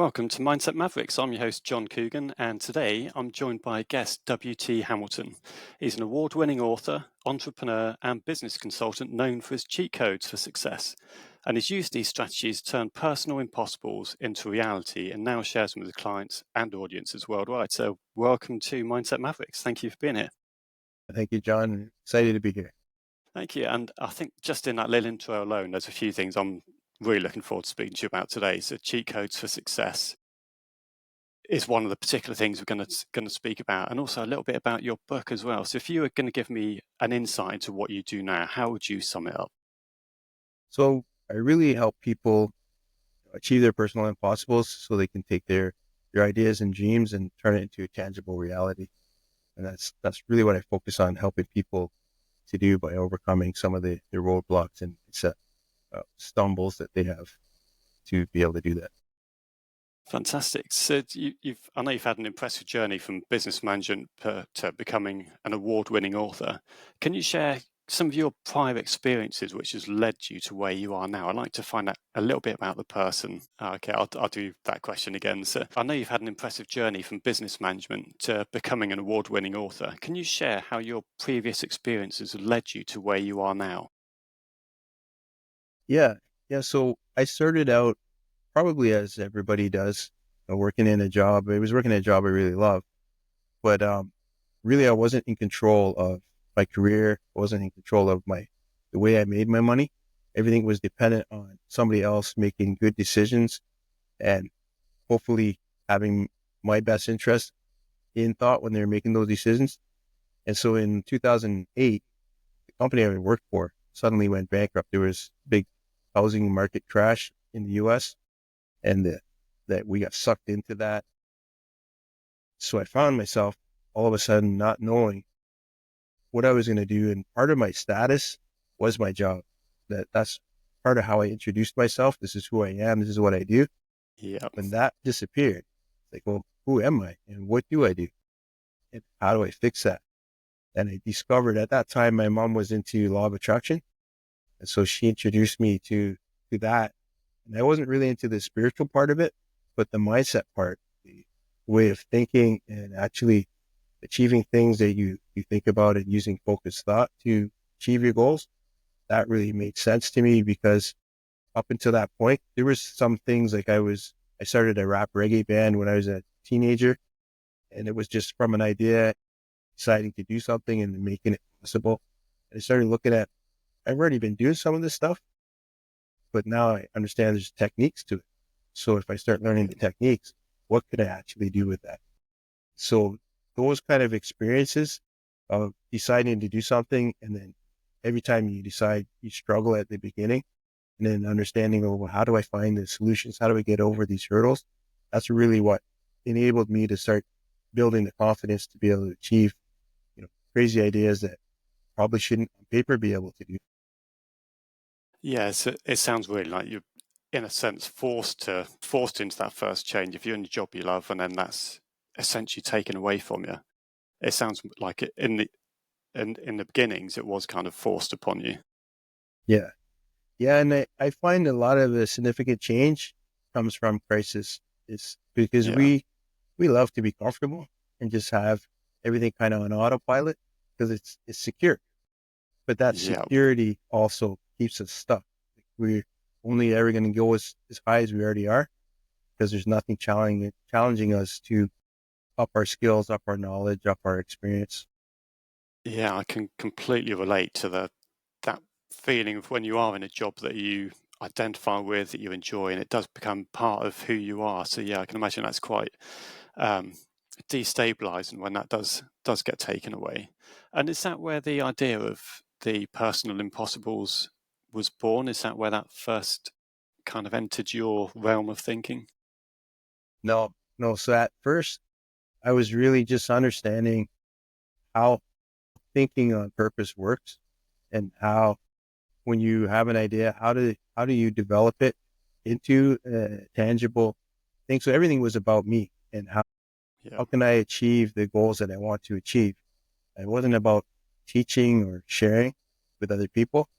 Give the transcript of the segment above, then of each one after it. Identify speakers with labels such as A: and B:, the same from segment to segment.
A: Welcome to Mindset Mavericks. I'm your host, Jon Coogan, and today I'm joined by guest W.T. Hamilton. He's an award-winning author, entrepreneur, and business consultant known for his cheat codes for success. And he's used these strategies to turn personal impossibles into reality and now shares them with clients and audiences worldwide. So welcome to Mindset Mavericks. Thank you for being here.
B: Thank you, John. Excited to be here.
A: Thank you. And I think just in that little intro alone, there's a few things I'm really looking forward to speaking to you about today. So cheat codes for success is one of the particular things we're going to speak about, and also a little bit about your book as well. So if you were going to give me an insight into what you do now, how would you sum it up?
B: So I really help people achieve their personal impossibles so they can take their ideas and dreams and turn it into a tangible reality. And that's really what I focus on, helping people to do by overcoming some of the roadblocks and stumbles that they have to be able to do that.
A: Fantastic. So I know you've had an impressive journey from business management to becoming an award-winning author. Can you share some of your prior experiences which has led you to where you are now? I'd like to find out a little bit about the person. Okay, I'll do that question again. So I know you've had an impressive journey from business management to becoming an award-winning author. Can you share how your previous experiences have led you to where you are now?
B: Yeah. So I started out probably as everybody does, working in a job. I was working in a job I really loved, but really I wasn't in control of my career. I wasn't in control of the way I made my money. Everything was dependent on somebody else making good decisions and hopefully having my best interest in thought when they were making those decisions. And so in 2008, the company I worked for suddenly went bankrupt. There was a big housing market crash in the US, and that we got sucked into that. So I found myself all of a sudden not knowing what I was going to do. And part of my status was my job. That's part of how I introduced myself. This is who I am. This is what I do.
A: Yeah.
B: When that disappeared, like, well, who am I and what do I do? And how do I fix that? And I discovered at that time, my mom was into law of attraction. And so she introduced me to that. And I wasn't really into the spiritual part of it, but the mindset part, the way of thinking and actually achieving things that you think about and using focused thought to achieve your goals. That really made sense to me, because up until that point, there was some things like I started a rap reggae band when I was a teenager, and it was just from an idea, deciding to do something and making it possible. And I started looking at, I've already been doing some of this stuff, but now I understand there's techniques to it. So if I start learning the techniques, what could I actually do with that? So those kind of experiences of deciding to do something, and then every time you decide, you struggle at the beginning, and then understanding, well, how do I find the solutions? How do I get over these hurdles? That's really what enabled me to start building the confidence to be able to achieve, crazy ideas that probably shouldn't on paper be able to do.
A: Yeah, so it sounds really like you're, in a sense, forced into that first change. If you're in a job you love and then that's essentially taken away from you, it sounds like in the beginnings it was kind of forced upon you.
B: Yeah. Yeah. And I find a lot of the significant change comes from crisis. It's because
A: Yeah,
B: we love to be comfortable and just have everything kind of on autopilot because it's secure. But that
A: yeah,
B: security also keeps us stuck. We're only ever going to go as high as we already are, because there's nothing challenging us to up our skills, up our knowledge, up our experience.
A: yeah. I can completely relate to that feeling of when you are in a job that you identify with, that you enjoy, and it does become part of who you are. So yeah, I can imagine that's quite um, destabilizing when that does get taken away. And is that where the idea of the personal impossibles was born? Is that where that first kind of entered your realm of thinking?
B: No, no. So at first, I was really just understanding how thinking on purpose works, and how, when you have an idea, how do you develop it into a tangible thing? So everything was about me and
A: Yeah,
B: how can I achieve the goals that I want to achieve? It wasn't about teaching or sharing with other people,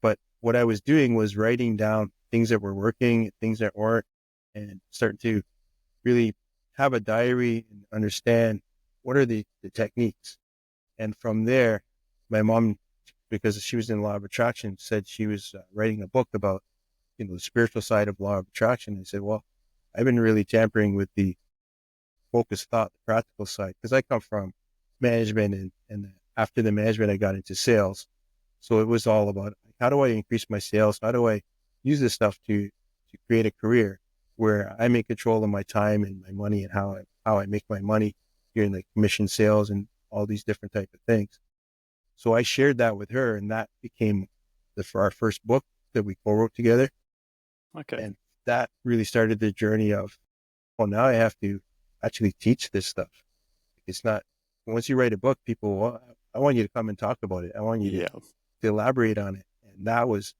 B: but what I was doing was writing down things that were working, things that weren't, and starting to really have a diary and understand what are the techniques. And from there, my mom, because she was in law of attraction, said she was writing a book about, the spiritual side of law of attraction. I said, well, I've been really tampering with the focused thought, the practical side, because I come from management, and after the management, I got into sales. So it was all about, how do I increase my sales? How do I use this stuff to create a career where I'm in control of my time and my money, and how I make my money here in the commission sales and all these different type of things. So I shared that with her, and that became for our first book that we co-wrote together.
A: Okay.
B: And that really started the journey of, well, now I have to actually teach this stuff. It's not, once you write a book, people, well, I want you to come and talk about it. I want you
A: Yeah.
B: to elaborate on it. And that was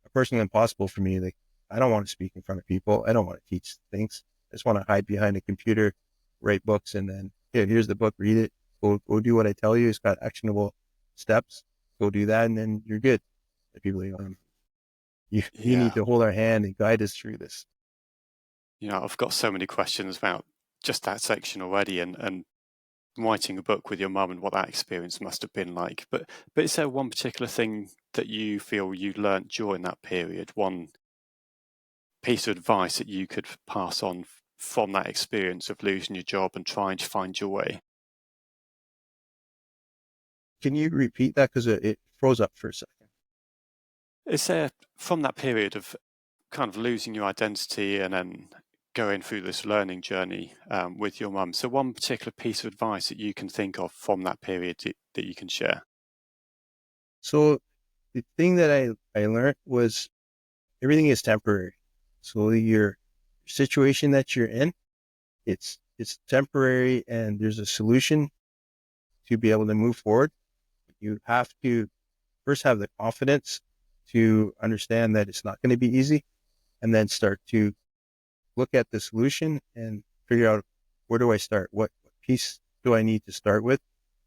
B: a personal impossible for me. Like, I don't want to speak in front of people. I don't want to teach things. I just want to hide behind a computer, write books, and then, here's the book, read it, go do what I tell you. It's got actionable steps. Go do that, and then you're good. And people are like, you need
A: Yeah.
B: to hold our hand and guide us through this.
A: I've got so many questions about just that section already, and writing a book with your mum and what that experience must have been like. But is there one particular thing that you feel you learnt during that period? One piece of advice that you could pass on from that experience of losing your job and trying to find your way?
B: Can you repeat that? Because it froze up for a second.
A: Is there, from that period of kind of losing your identity and then going through this learning journey with your mum, so one particular piece of advice that you can think of from that period that you can share?
B: So the thing that I learned was everything is temporary. So your situation that you're in, it's temporary, and there's a solution to be able to move forward. You have to first have the confidence to understand that it's not going to be easy, and then start to look at the solution and figure out, where do I start? What piece do I need to start with?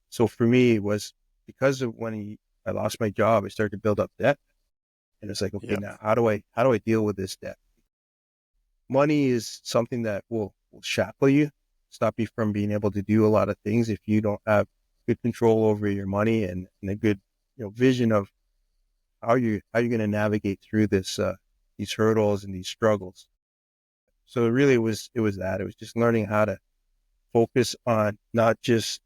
B: So for me, it was because of when I lost my job, I started to build up debt, and it's like, okay,
A: Yeah.
B: now how do I deal with this debt? Money is something that will shackle you, stop you from being able to do a lot of things if you don't have good control over your money, and a good, vision of how you're going to navigate through these hurdles and these struggles. So it really was, it was just learning how to focus on not just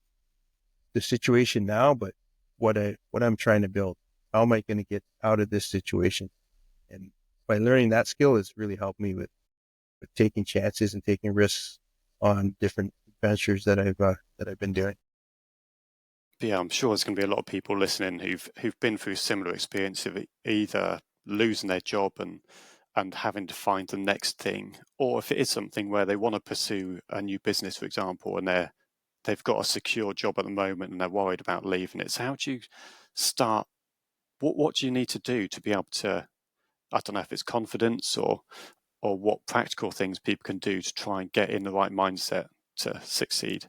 B: the situation now, but what I'm trying to build. How am I going to get out of this situation? And by learning that skill, has really helped me with taking chances and taking risks on different ventures that I've been doing.
A: Yeah, I'm sure there's going to be a lot of people listening who've been through similar experience of either losing their job and having to find the next thing, or if it is something where they want to pursue a new business, for example, and they've got a secure job at the moment and they're worried about leaving it. So how do you start? What do you need to do to be able to, I don't know if it's confidence or what practical things people can do to try and get in the right mindset to succeed?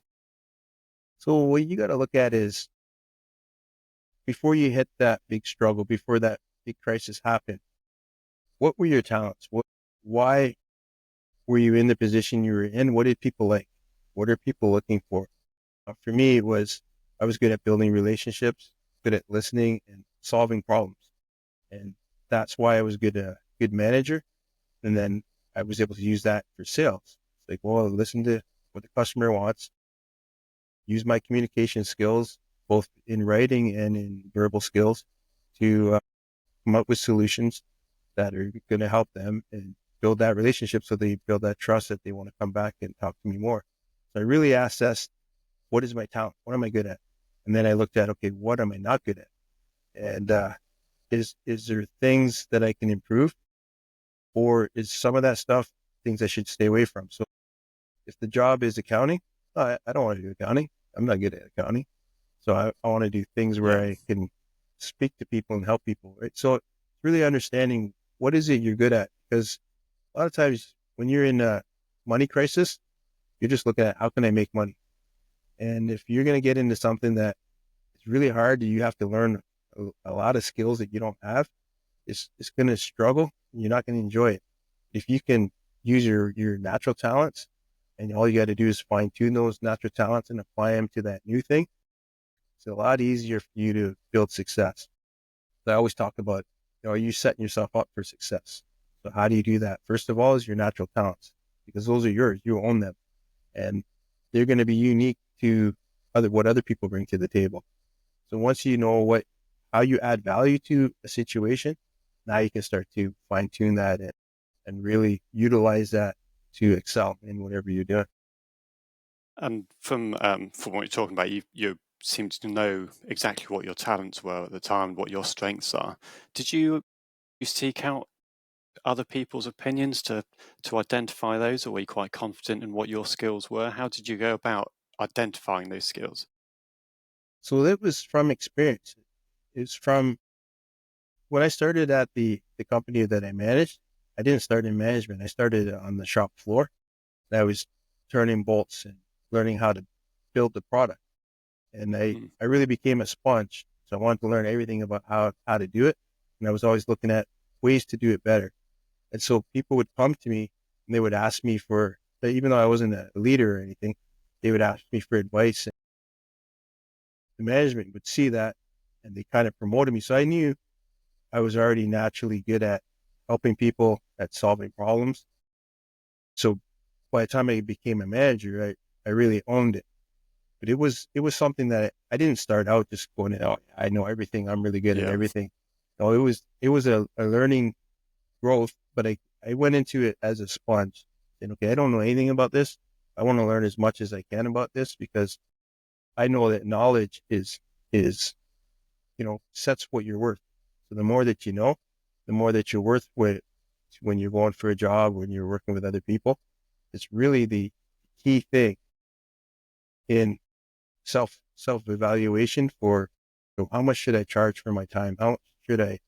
B: So what you got to look at is, before you hit that big struggle, before that big crisis happened, what were your talents? Why were you in the position you were in? What did people like? What are people looking for? For me, it was, I was good at building relationships, good at listening and solving problems. And that's why I was good manager. And then I was able to use that for sales. It's like, well, listen to what the customer wants, use my communication skills, both in writing and in verbal skills, to come up with solutions that are going to help them and build that relationship, so they build that trust that they want to come back and talk to me more. So I really assessed, what is my talent? What am I good at? And then I looked at, okay, what am I not good at? And is there things that I can improve, or is some of that stuff things I should stay away from? So if the job is accounting, I don't want to do accounting. I'm not good at accounting. So I want to do things where
A: Yeah.
B: I can speak to people and help people, right? So really understanding, what is it you're good at? Because a lot of times when you're in a money crisis, you're just looking at, how can I make money? And if you're going to get into something that is really hard, you have to learn a lot of skills that you don't have, it's going to struggle. You're not going to enjoy it. If you can use your natural talents, and all you got to do is fine tune those natural talents and apply them to that new thing. It's a lot easier for you to build success. So I always talk about, are you setting yourself up for success? So how do you do that? First of all is your natural talents, because those are yours. You own them, and they're going to be unique to what other people bring to the table. So once you know how you add value to a situation, now you can start to fine tune that and really utilize that to excel in whatever you're doing.
A: And from what you're talking about, you seem to know exactly what your talents were at the time, what your strengths are. Did you seek out other people's opinions to identify those, or were you quite confident in what your skills were? How did you go about identifying those skills?
B: So it was from experience. It's from when I started at the company that I managed. I didn't start in management. I started on the shop floor. I was turning bolts and learning how to build the product. And I really became a sponge. So I wanted to learn everything about how to do it. And I was always looking at ways to do it better. And so people would come to me and they would ask me even though I wasn't a leader or anything, they would ask me for advice. And the management would see that and they kind of promoted me. So I knew I was already naturally good at helping people, at solving problems. So by the time I became a manager, I really owned it. But it was something that I didn't start out just going, oh, I know everything. I'm really good at
A: Yeah.
B: everything. No, it was a learning growth, but I went into it as a sponge. Saying, okay, I don't know anything about this. I want to learn as much as I can about this because I know that knowledge is sets what you're worth. So the more that you know, the more that you're worth when you're going for a job, when you're working with other people. It's really the key thing in self evaluation for how much should I charge for my time? How much should I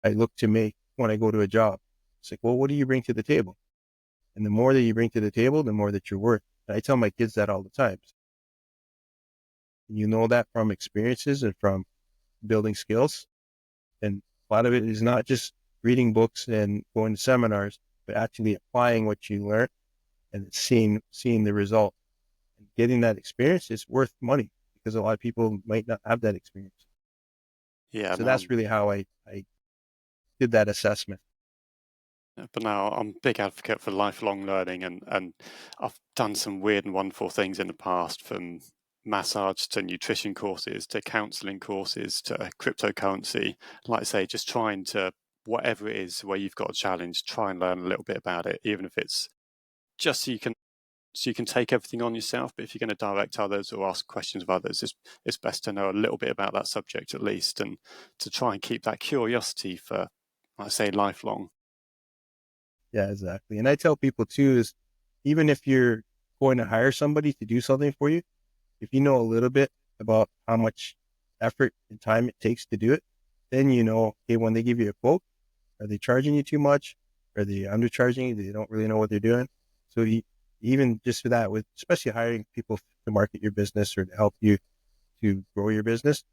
B: look to make when I go to a job? It's like, well, what do you bring to the table? And the more that you bring to the table, the more that you're worth. And I tell my kids that all the time. You know that from experiences and from building skills. And a lot of it is not just reading books and going to seminars, but actually applying what you learn and seeing the result. And getting that experience is worth money because a lot of people might not have that experience.
A: Yeah,
B: So that's really how I did that assessment.
A: but now I'm a big advocate for lifelong learning, and I've done some weird and wonderful things in the past, from massage to nutrition courses to counseling courses to cryptocurrency. Like I say, just trying to, whatever it is where you've got a challenge, try and learn a little bit about it, even if it's just so you can take everything on yourself. But if you're going to direct others or ask questions of others, it's best to know a little bit about that subject at least, and to try and keep that curiosity for, like I say, lifelong.
B: Yeah, exactly. And I tell people too is even if you're going to hire somebody to do something for you, if you know a little bit about how much effort and time it takes to do it, then you know, okay, when they give you a quote, are they charging you too much? Are they undercharging you? They don't really know what they're doing. So even just for that, with especially hiring people to market your business or to help you to grow your business,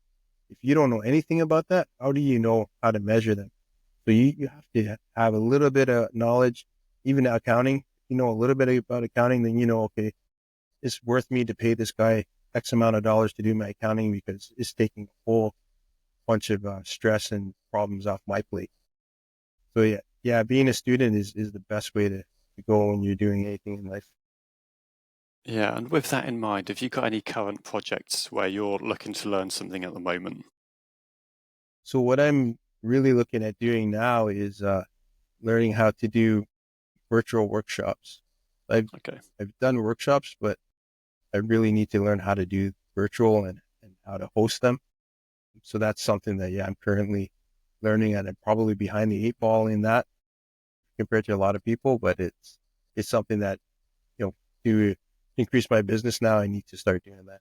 B: if you don't know anything about that, how do you know how to measure them? So you have to have a little bit of knowledge, even accounting. You know a little bit about accounting, then you know, okay, it's worth me to pay this guy X amount of dollars to do my accounting because it's taking a whole bunch of stress and problems off my plate. So yeah, being a student is the best way to go when you're doing anything in life.
A: Yeah, and with that in mind, have you got any current projects where you're looking to learn something at the moment?
B: So what I'm really looking at doing now is learning how to do virtual workshops. I've
A: Okay.
B: I've done workshops, but I really need to learn how to do virtual and how to host them. So that's something that, yeah, I'm currently learning, and I'm probably behind the eight ball in that compared to a lot of people, but it's something that, to increase my business now, I need to start doing that.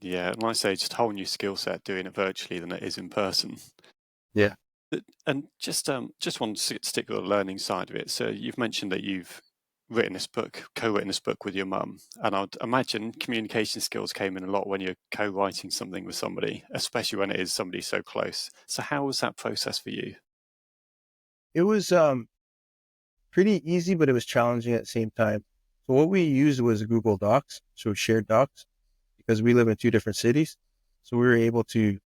A: Yeah, and like I say, just a whole new skill set doing it virtually than it is in person.
B: Yeah.
A: And just want to stick with the learning side of it. So you've mentioned that you've co-written this book with your mum, and I'd imagine communication skills came in a lot when you're co-writing something with somebody, especially when it is somebody so close. So how was that process for you?
B: It was, pretty easy, but it was challenging at the same time. So what we used was Google Docs, so shared docs, because we live in two different cities. So we were able to,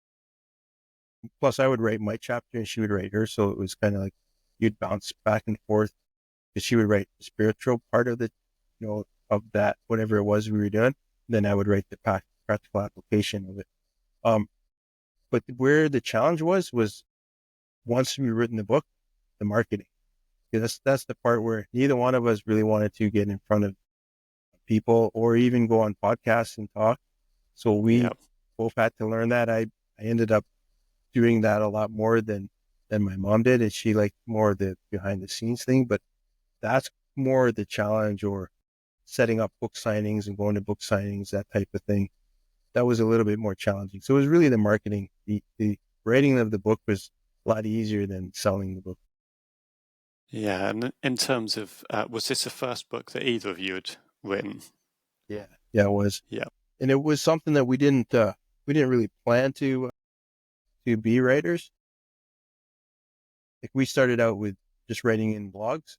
B: plus I would write my chapter and she would write hers. So it was kind of like you'd bounce back and forth because she would write the spiritual part of the, of that, whatever it was we were doing. Then I would write the practical application of it. But where the challenge was once we written the book, the marketing. That's the part where neither one of us really wanted to get in front of people or even go on podcasts and talk. So we
A: Yep.
B: both had to learn that. I ended up doing that a lot more than my mom did, and she liked more of the behind the scenes thing. But that's more the challenge, or setting up book signings and going to book signings, that type of thing. That was a little bit more challenging. So it was really the marketing. The writing of the book was a lot easier than selling the book.
A: Yeah, and in terms of, was this the first book that either of you had written?
B: Yeah, it was,
A: Yeah.
B: and it was something that we didn't really plan to be writers. Like we started out with just writing in blogs,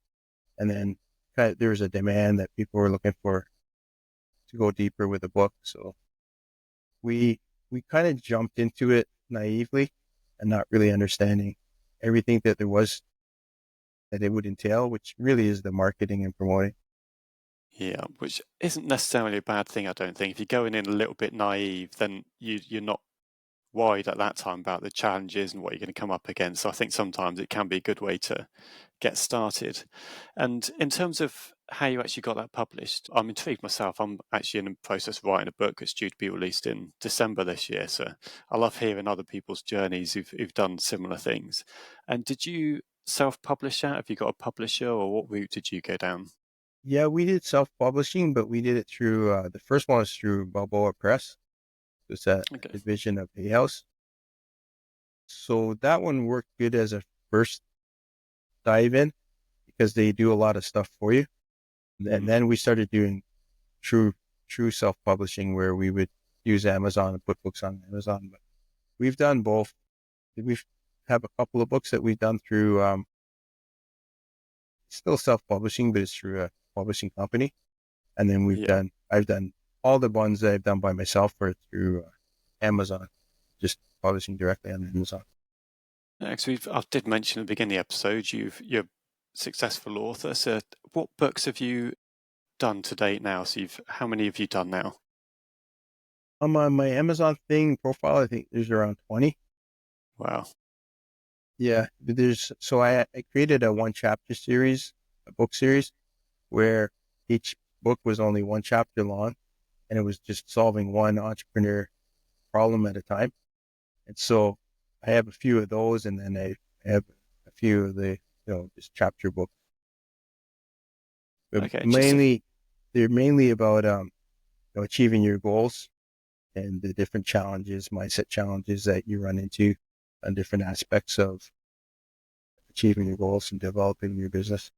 B: and then there was a demand that people were looking for to go deeper with the book. So we kind of jumped into it naively and not really understanding everything that there was that it would entail, which really is the marketing and promoting.
A: Yeah, which isn't necessarily a bad thing, I don't think. If you're going in a little bit naive, then you're not worried at that time about the challenges and what you're going to come up against. So I think sometimes it can be a good way to get started. And in terms of how you actually got that published, I'm intrigued myself. I'm actually in the process of writing a book that's due to be released in December this year. So I love hearing other people's journeys who've done similar things. And did you self-publish that? Have you got a publisher, or what route did you go down?
B: Yeah, we did self-publishing, but we did it through, the first one was through Balboa Press. It's a
A: Okay.
B: division of Hay House. So that one worked good as a first dive in because they do a lot of stuff for you. And then we started doing true self-publishing where we would use Amazon and put books on Amazon. But we've done both. We've have a couple of books that we've done through, still self-publishing, but it's through a publishing company. And then
A: Yeah.
B: I've done all the ones that I've done by myself are through Amazon, just publishing directly on Amazon.
A: Actually, I did mention at the beginning of the episode, you're a successful author. So what books have you done to date now? So how many have you done now?
B: On my Amazon thing profile, I think there's around 20.
A: Wow.
B: Yeah, so I created a one chapter series, a book series, where each book was only one chapter long, and it was just solving one entrepreneur problem at a time. And so I have a few of those, and then I have a few of the, just chapter books. But
A: Okay.
B: they're mainly about, achieving your goals and the different challenges, mindset challenges that you run into on different aspects of achieving your goals and developing your business.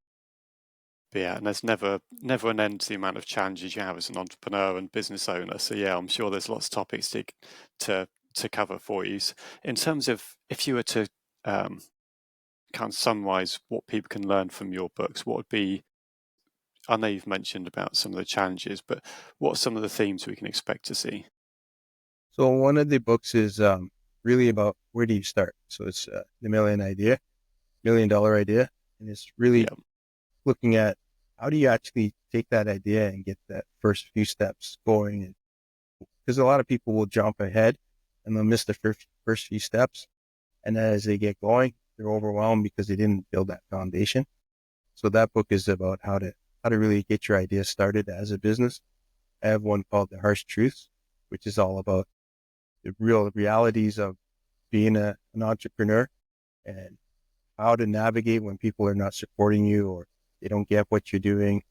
A: Yeah, and there's never an end to the amount of challenges you have as an entrepreneur and business owner. So yeah, I'm sure there's lots of topics to to cover for you. In terms of, if you were to um, kind of summarize what people can learn from your books, what would be, I know you've mentioned about some of the challenges, but what are some of the themes we can expect to see?
B: So one of the books is really about where do you start. So it's the $1 million idea, and it's really
A: Yeah.
B: looking at how do you actually take that idea and get that first few steps going. And because a lot of people will jump ahead and they'll miss the first few steps, and then as they get going, they're overwhelmed because they didn't build that foundation. So that book is about how to really get your idea started as a business. I have one called The Harsh Truths, which is all about the real realities of being an entrepreneur and how to navigate when people are not supporting you or they don't get what you're doing,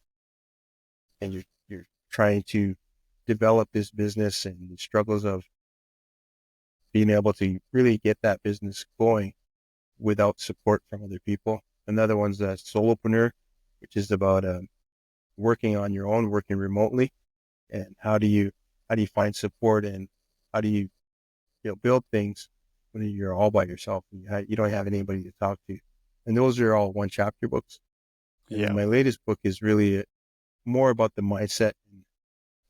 B: and you're trying to develop this business and the struggles of being able to really get that business going without support from other people. Another one's the solopreneur, which is about working on your own, working remotely, and how do you find support, and how do you build things when you're all by yourself and you don't have anybody to talk to. And those are all one chapter books. And then
A: Yeah.
B: my latest book is really more about the mindset and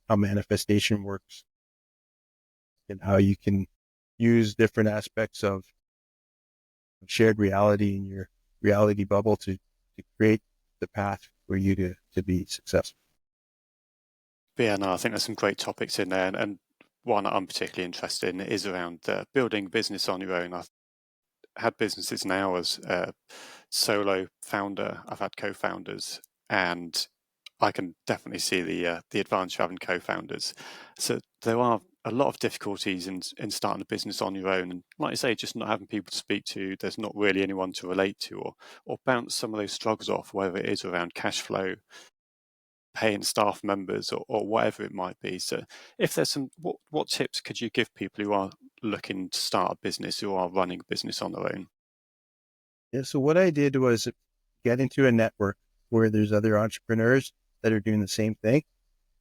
B: how manifestation works and how you can use different aspects of shared reality in your reality bubble to create the path for you to be successful.
A: But yeah, no, I think there's some great topics in there, and one I'm particularly interested in is around building a business on your own. I've had businesses now as a solo founder. I've had co-founders, and I can definitely see the advantage of having co-founders. So there are a lot of difficulties in starting a business on your own, and like I say, just not having people to speak to. There's not really anyone to relate to, or bounce some of those struggles off, whether it is around cash flow, paying staff members, or whatever it might be. So if there's some, what tips could you give people who are looking to start a business, who are running a business on their own?
B: Yeah, so what I did was get into a network where there's other entrepreneurs that are doing the same thing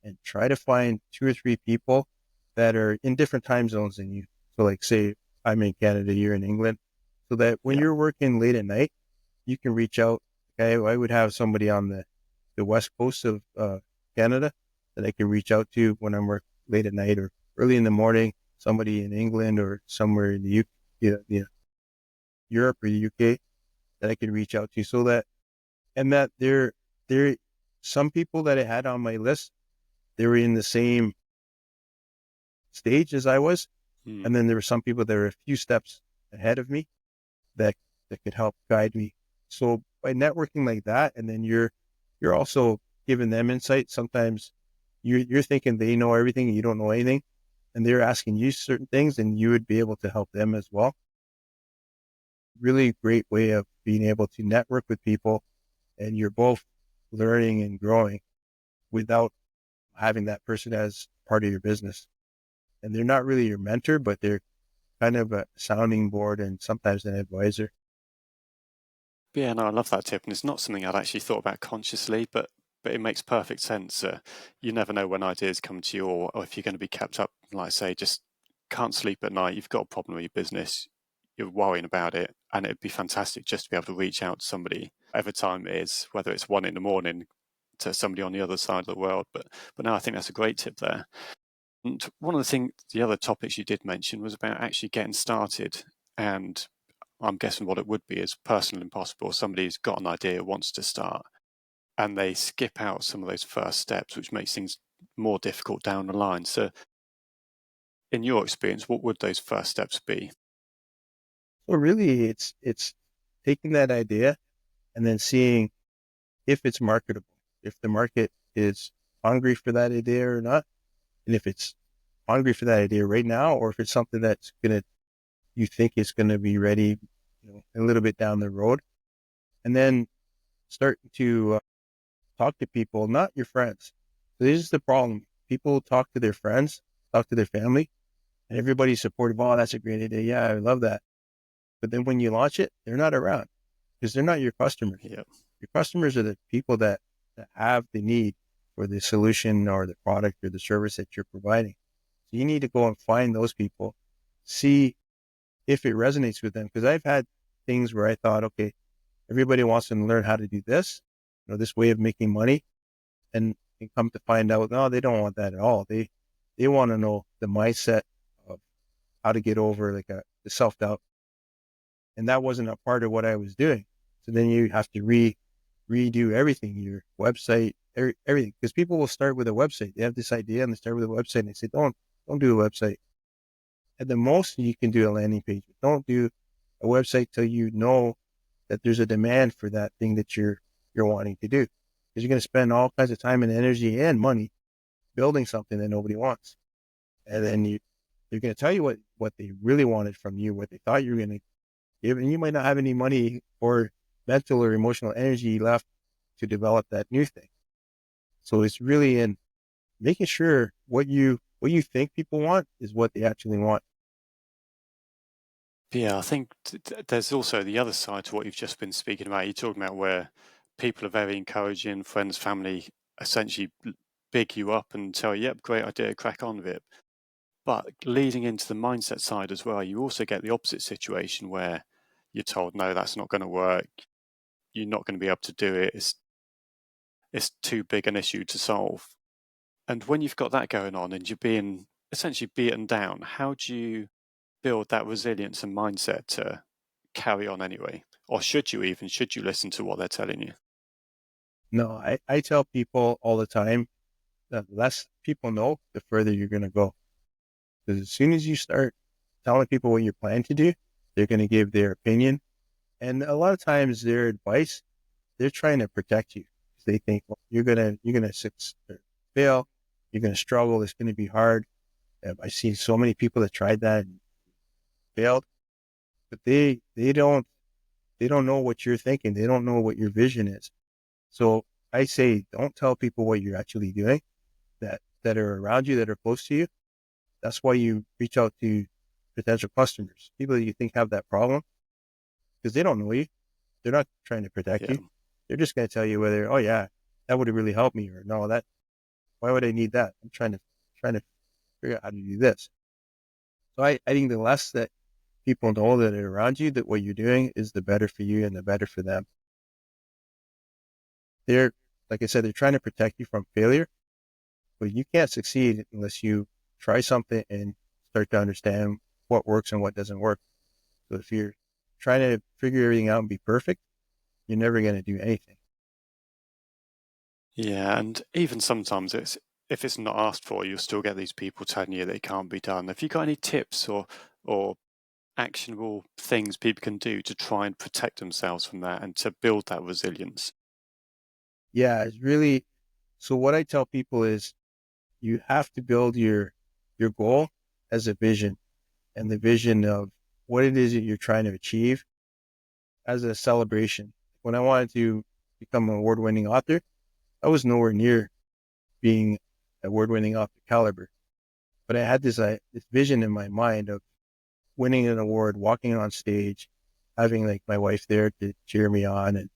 B: and try to find two or three people that are in different time zones than you. So like say I'm in Canada, you're in England, so that when
A: Yeah,
B: you're working late at night, you can reach out. Okay, I would have somebody on the west coast of Canada that I can reach out to when I'm working late at night or early in the morning, somebody in England or somewhere in the Europe or the UK that I can reach out to so that, and that there, some people that I had on my list, they were in the same stage as I was.
A: mm.
B: And then there were some people that were a few steps ahead of me that, that could help guide me. So by networking like that, and then you're also giving them insight. Sometimes you're thinking they know everything and you don't know anything, and they're asking you certain things and you would be able to help them as well. Really great way of being able to network with people and you're both learning and growing without having that person as part of your business. And they're not really your mentor, but they're kind of a sounding board and sometimes an advisor.
A: Yeah, no, I love that tip, and it's not something I'd actually thought about consciously, but it makes perfect sense. You never know when ideas come to you, or if you're going to be kept up. Like I say, just can't sleep at night. You've got a problem with your business. You're worrying about it, and it'd be fantastic just to be able to reach out to somebody every time it is, whether it's 1 a.m. to somebody on the other side of the world. But no, I think that's a great tip there. And one of the other topics you did mention was about actually getting started, and I'm guessing what it would be is personal impossible. Somebody who's got an idea, wants to start, and they skip out some of those first steps, which makes things more difficult down the line. So, in your experience, what would those first steps be?
B: So really it's taking that idea and then seeing if it's marketable, if the market is hungry for that idea or not, and if it's hungry for that idea right now, or if it's something that's gonna you think is gonna be ready, a little bit down the road, and then start to talk to people, not your friends. So this is the problem. People talk to their friends, talk to their family, and everybody's supportive. Oh, that's a great idea. Yeah, I love that. But then when you launch it, they're not around because they're not your customers.
A: Yeah,
B: Your customers are the people that have the need for the solution or the product or the service that you're providing. So you need to go and find those people, see if it resonates with them. Because I've had things where I thought, okay, everybody wants to learn how to do this, this way of making money, and come to find out, no, they don't want that at all. They want to know the mindset of how to get over the self doubt, and that wasn't a part of what I was doing. So then you have to redo everything, your website, everything, because people will start with a website. They have this idea and they start with a website and they say, don't do a website. At the most, you can do a landing page, but don't do a website till you know that there's a demand for that thing that you're wanting to do. Because you're going to spend all kinds of time and energy and money building something that nobody wants. And then they're going to tell you what they really wanted from you, what they thought you were going to give, and you might not have any money or mental or emotional energy left to develop that new thing. So it's really in making sure what you think people want is what they actually want.
A: yeah. I think there's also the other side to what you've just been speaking about. You're talking about where people are very encouraging, friends, family, essentially big you up and tell you, "Yep, great idea, crack on with it." But leading into the mindset side as well, you also get the opposite situation where you're told, no, that's not going to work. You're not going to be able to do it. it's too big an issue to solve. And when you've got that going on and you're being essentially beaten down, how do you build that resilience and mindset to carry on anyway? Or should you even? Should you listen to what they're telling you?
B: No, I tell people all the time that the less people know, the further you're going to go. Because as soon as you start telling people what you plan to do, they're going to give their opinion. And a lot of times their advice, they're trying to protect you. They think, well, you're gonna fail, you're gonna struggle, it's gonna be hard. I've seen so many people that tried that and failed, but they don't know what you're thinking. They don't know what your vision is. So I say, don't tell people what you're actually doing that are around you, that are close to you. That's why you reach out to potential customers, people that you think have that problem, because they don't know you. They're not trying to protect
A: Yeah.
B: you. They're just going to tell you whether, oh yeah, that would have really helped me, or no, why would I need that? I'm trying to figure out how to do this. So I think the less that people know that are around you, that what you're doing is the better for you and the better for them. They're, like I said, they're trying to protect you from failure, but you can't succeed unless you try something and start to understand what works and what doesn't work. So if you're trying to figure everything out and be perfect, you're never going to do anything.
A: Yeah, and even sometimes if it's not asked for, you'll still get these people telling you that it can't be done. Have you got any tips or actionable things people can do to try and protect themselves from that and to build that resilience?
B: Yeah, it's really, so what I tell people is you have to build your goal as a vision, and the vision of what it is that you're trying to achieve as a celebration. When I wanted to become an award-winning author, I was nowhere near being an award-winning author caliber, but I had this vision in my mind of winning an award, walking on stage, having like my wife there to cheer me on, and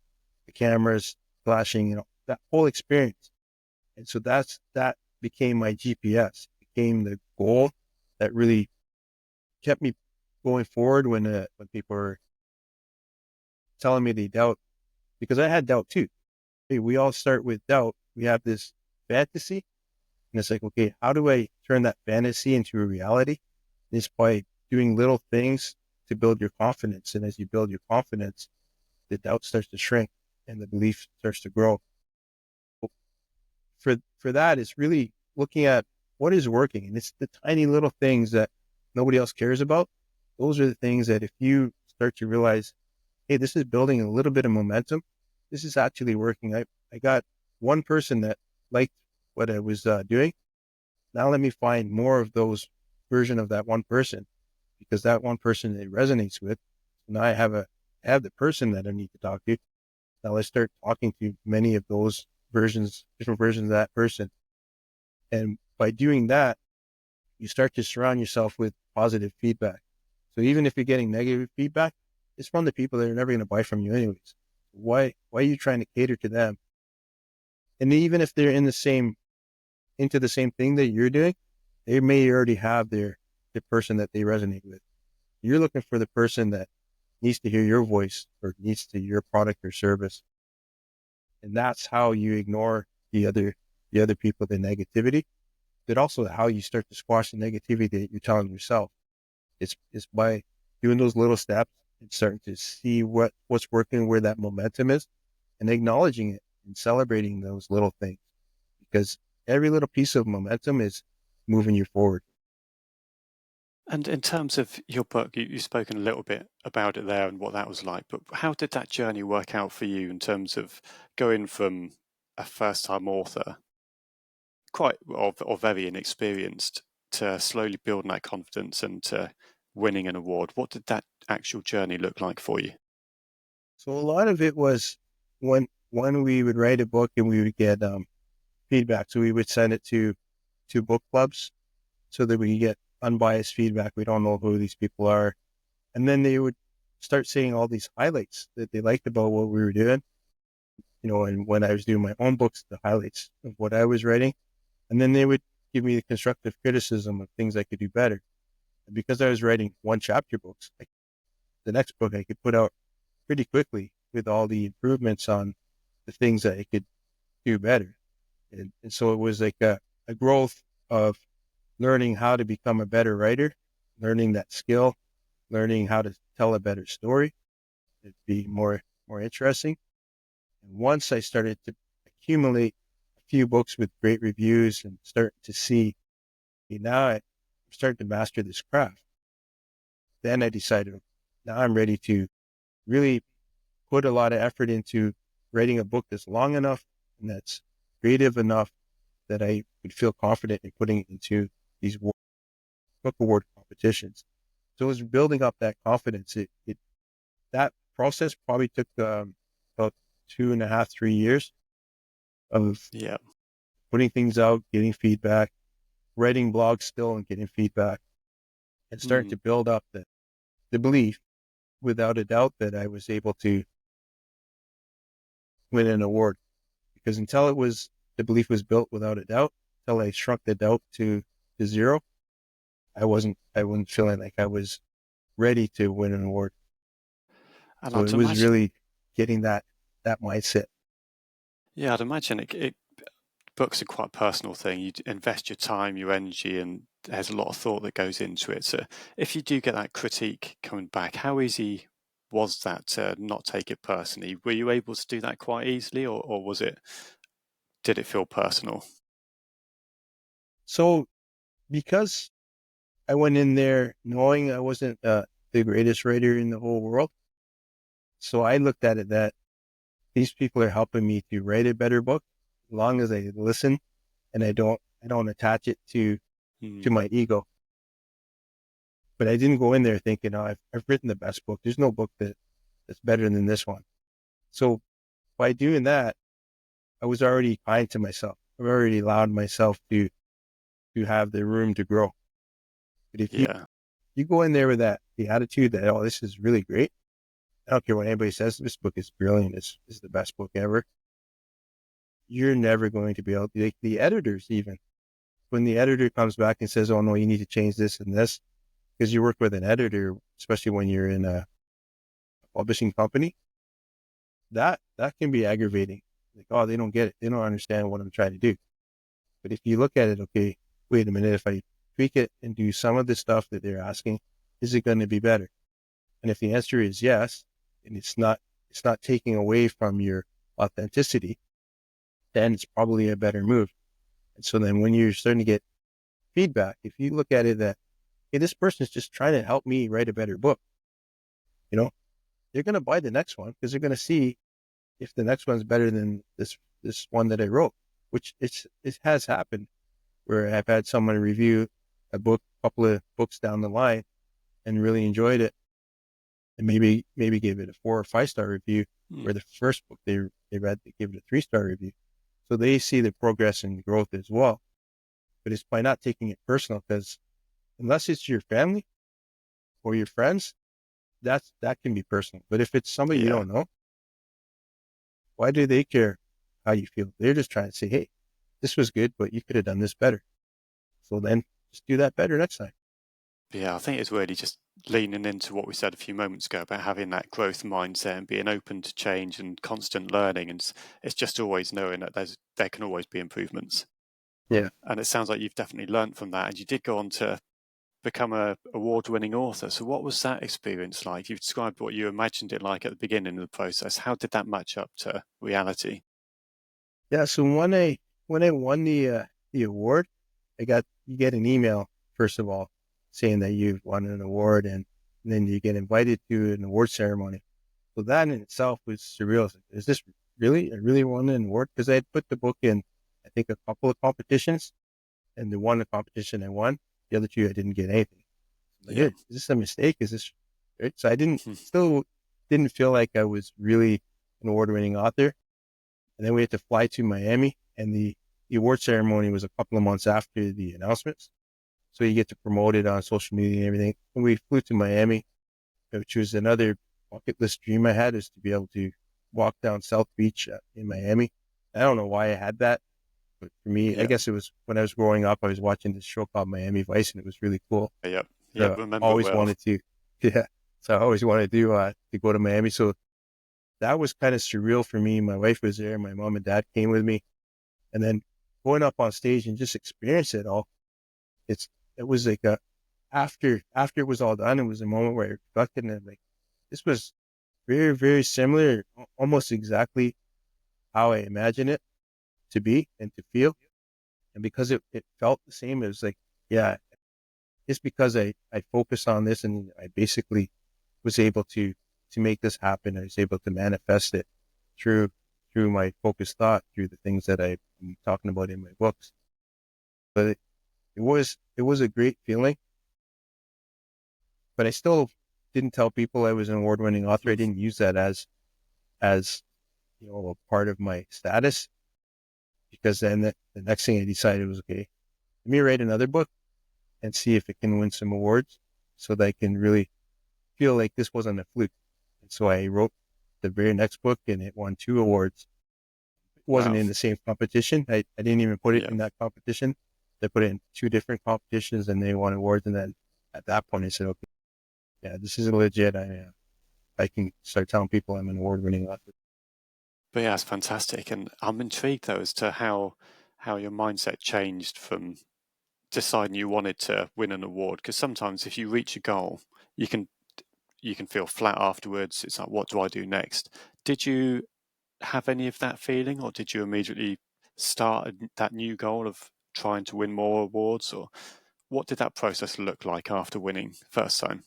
B: the cameras flashing, that whole experience. And so that became my GPS, became the goal that really kept me going forward when people were telling me they doubt, because I had doubt too. Hey, we all start with doubt. We have this fantasy, and it's like, okay, how do I turn that fantasy into a reality? And it's by doing little things to build your confidence. And as you build your confidence, the doubt starts to shrink and the belief starts to grow. For that, it's really looking at what is working, and it's the tiny little things that nobody else cares about. Those are the things that if you start to realize, hey, this is building a little bit of momentum, this is actually working. I got one person that liked what I was doing. Now let me find more of those version of that one person, because that one person it resonates with. Now I have the person that I need to talk to. Now let's start talking to many of those versions, different versions of that person. And by doing that, you start to surround yourself with positive feedback. So even if you're getting negative feedback, it's from the people that are never going to buy from you anyways. Why are you trying to cater to them? And even if they're into the same thing that you're doing, they may already have the person that they resonate with. You're looking for the person that needs to hear your voice or needs to hear your product or service. And that's how you ignore the other people, the negativity, but also how you start to squash the negativity that you're telling yourself. It's by doing those little steps and starting to see what's working, where that momentum is, and acknowledging it and celebrating those little things, because every little piece of momentum is moving you forward.
A: And in terms of your book, you've spoken a little bit about it there and what that was like, but how did that journey work out for you in terms of going from a first-time author, quite or very inexperienced, to slowly building that confidence and to winning an award? What did that actual journey look like for you?
B: So a lot of it was when we would write a book and we would get feedback. So we would send it to book clubs so that we get unbiased feedback. We don't know who these people are. And then they would start saying all these highlights that they liked about what we were doing, and when I was doing my own books, the highlights of what I was writing. And then they would give me the constructive criticism of things I could do better. And because I was writing one chapter books, the next book I could put out pretty quickly with all the improvements on the things that I could do better. And so it was like a growth of learning how to become a better writer, learning that skill, learning how to tell a better story, it'd be more interesting. And once I started to accumulate a few books with great reviews and start to see, okay, now I'm starting to master this craft. Then I decided, now I'm ready to really put a lot of effort into writing a book that's long enough and that's creative enough that I would feel confident in putting it into these book award competitions. So it was building up that confidence. That process probably took about 2.5, 3 years of
A: Yeah.
B: putting things out, getting feedback, writing blogs still and getting feedback, and starting
A: Mm.
B: to build up the belief, without a doubt, that I was able to win an award. Because until the belief was built without a doubt, until I shrunk the doubt to zero, I wasn't feeling like I was ready to win an award.
A: And
B: So
A: I'd
B: it was
A: imagine,
B: really getting that mindset.
A: yeah, I'd imagine books are quite a personal thing. You invest your time, your energy, and there's a lot of thought that goes into it. So if you do get that critique coming back, how easy was that to not take it personally? Were you able to do that quite easily, or did it feel personal?
B: So because I went in there knowing I wasn't the greatest writer in the whole world, so I looked at it that these people are helping me to write a better book, as long as I listen and I don't attach it to
A: Hmm.
B: my ego. But I didn't go in there thinking, oh, I've written the best book. There's no book that's better than this one. So by doing that, I was already kind to myself. I've already allowed myself to have the room to grow. But if
A: Yeah.
B: you go in there with the attitude that, oh, this is really great, I don't care what anybody says, this book is brilliant, this is the best book ever, you're never going to be able to, like the editors even, when the editor comes back and says, oh no, you need to change this and this, because you work with an editor, especially when you're in a publishing company, that can be aggravating. Like, oh, they don't get it. They don't understand what I'm trying to do. But if you look at it, okay, wait a minute, if I tweak it and do some of the stuff that they're asking, is it going to be better? And if the answer is yes, and it's not taking away from your authenticity, then it's probably a better move. And so then when you're starting to get feedback, if you look at it that, hey, this person is just trying to help me write a better book, you know, they're going to buy the next one because they're going to see if the next one's better than this one that I wrote, which it has happened where I've had someone review a book, a couple of books down the line, and really enjoyed it, and maybe gave it a 4 or 5 star review,
A: Hmm.
B: where the first book they read, they gave it a 3 star review. So they see the progress and growth as well. But it's by not taking it personal, because unless it's your family or your friends, that can be personal. But if it's somebody you
A: Yeah.
B: don't know, why do they care how you feel? They're just trying to say, hey, this was good, but you could have done this better. So then just do that better next time.
A: Yeah, I think it's really just leaning into what we said a few moments ago about having that growth mindset and being open to change and constant learning. And it's just always knowing that there can always be improvements.
B: Yeah.
A: And it sounds like you've definitely learned from that. And you did go on to become a award-winning author. So what was that experience like? You've described what you imagined it like at the beginning of the process. How did that match up to reality?
B: Yeah. So when I won the award, you get an email, first of all, saying that you've won an award, and then you get invited to an award ceremony. So that in itself was surreal. Is this really? I really won an award? Because I had put the book in, I think, a couple of competitions, and the one competition I won. The other two I didn't get anything. I'm like,
A: Yeah.
B: hey, is this a mistake? Is this right? So I still didn't feel like I was really an award-winning author. And then we had to fly to Miami, and the award ceremony was a couple of months after the announcements. So you get to promote it on social media and everything. And we flew to Miami, which was another bucket list dream I had, is to be able to walk down South Beach in Miami. I don't know why I had that, but for me, I
A: Yeah.
B: guess it was when I was growing up, I was watching this show called Miami Vice, and it was really cool.
A: Yeah. Yeah.
B: So I
A: Remember it
B: always
A: well.
B: wanted to, yeah. So I always wanted to go to Miami. So that was kind of surreal for me. My wife was there. My mom and dad came with me. And then going up on stage and just experience it all. It was like after it was all done, it was a moment where I reflected and like, this was very, very similar, almost exactly how I imagined it to be and to feel. And because it felt the same, it was like, yeah, it's because I focused on this and I basically was able to make this happen. I was able to manifest it through my focused thought, through the things that I'm talking about in my books. But it was a great feeling. But I still didn't tell people I was an award-winning author. I didn't use that as a part of my status, because then the next thing I decided was, okay, let me write another book and see if it can win some awards so that I can really feel like this wasn't a fluke. And so I wrote the very next book and it won 2 awards. It wasn't
A: Wow.
B: in the same competition. I didn't even put it
A: Yeah.
B: in that competition. They put it in 2 different competitions and they won awards. And then at that point I said, okay, yeah, this is legit. I can start telling people I'm an award-winning author.
A: But yeah, it's fantastic. And I'm intrigued though as to how your mindset changed from deciding you wanted to win an award. Because sometimes if you reach a goal, you can feel flat afterwards. It's like, what do I do next? Did you have any of that feeling, or did you immediately start that new goal of trying to win more awards? Or what did that process look like after winning first time?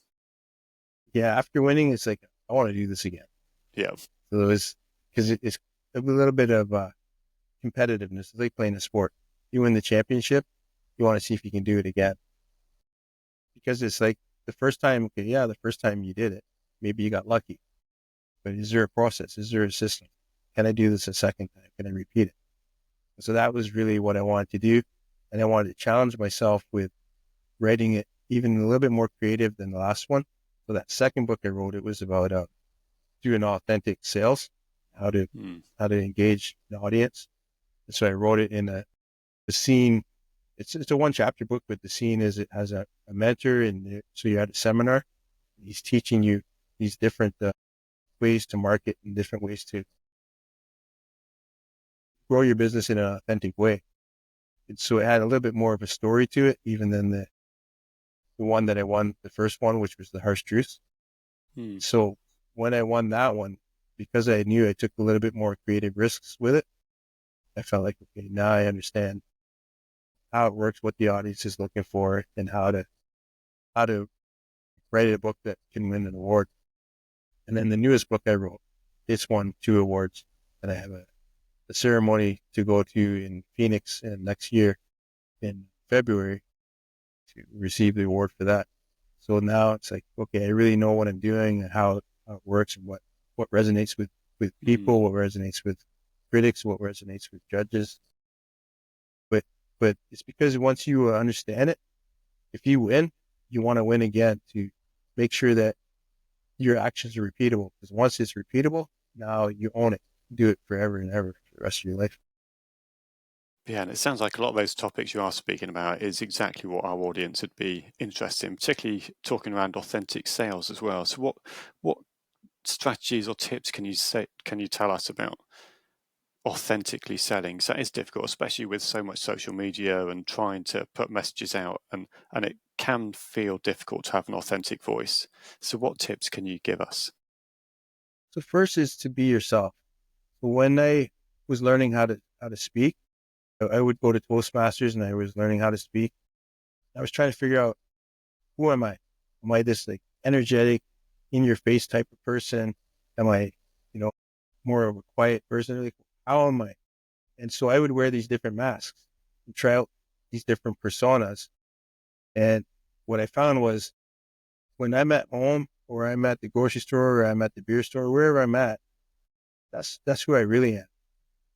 B: Yeah, after winning, it's like, I want to do this again.
A: Yeah.
B: So it was, because it's a little bit of competitiveness. It's like playing a sport. You win the championship, you want to see if you can do it again. Because it's like the first time, okay, yeah, the first time you did it, maybe you got lucky. But is there a process? Is there a system? Can I do this a second time? Can I repeat it? So that was really what I wanted to do. And I wanted to challenge myself with writing it even a little bit more creative than the last one. So that second book I wrote, it was about doing authentic sales, how to engage the audience. And so I wrote it in the scene. It's a 1-chapter book, but the scene is it has a mentor, and so you're at a seminar. He's teaching you these different ways to market and different ways to grow your business in an authentic way. And so it had a little bit more of a story to it, even than the one that I won, the first one, which was the harsh truth. So when I won that one, because I knew I took a little bit more creative risks with it, I felt like, okay, now I understand how it works, what the audience is looking for, and how to write a book that can win an award. And then the newest book I wrote, it's won 2 awards, and I have a ceremony to go to in Phoenix next year in February to receive the award for that. So now it's like, okay, I really know what I'm doing and how it works, and what resonates with people, what resonates with critics, what resonates with judges. But it's because once you understand it, if you win, you want to win again to make sure that your actions are repeatable. Because once it's repeatable, now you own it. Do it forever and ever for the rest of your life.
A: Yeah, and it sounds like a lot of those topics you are speaking about is exactly what our audience would be interested in, particularly talking around authentic sales as well. So what strategies or tips can you tell us about authentically selling? So that is difficult, especially with so much social media and trying to put messages out, and it can feel difficult to have an authentic voice. So what tips can you give us?
B: So first is to be yourself. When I was learning how to speak, I would go to Toastmasters and I was learning how to speak. I was trying to figure out, who am I? Am I this like energetic, in your face type of person? Am I, more of a quiet person? Like, how am I? And so I would wear these different masks and try out these different personas. And what I found was, when I'm at home or I'm at the grocery store or I'm at the beer store, wherever I'm at, that's who I really am.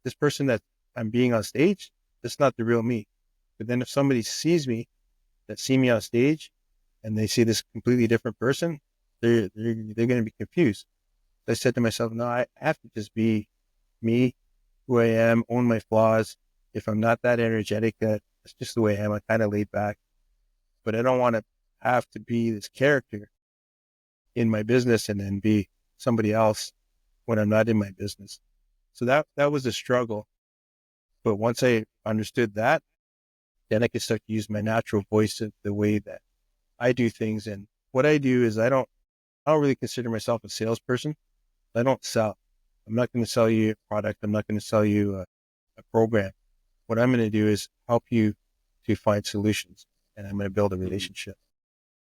B: This person that I'm being on stage, that's not the real me. But then if somebody sees me, that see me on stage, and they see this completely different person, they're going to be confused. So I said to myself, no, I have to just be me, who I am, own my flaws. If I'm not that energetic, that's just the way I am. I'm kind of laid back, but I don't want to have to be this character in my business and then be somebody else when I'm not in my business. So that was a struggle. But once I understood that, then I could start to use my natural voice in the way that I do things. And what I do is I don't really consider myself a salesperson. I don't sell. I'm not going to sell you a product. I'm not going to sell you a program. What I'm going to do is help you to find solutions, and I'm going to build a relationship.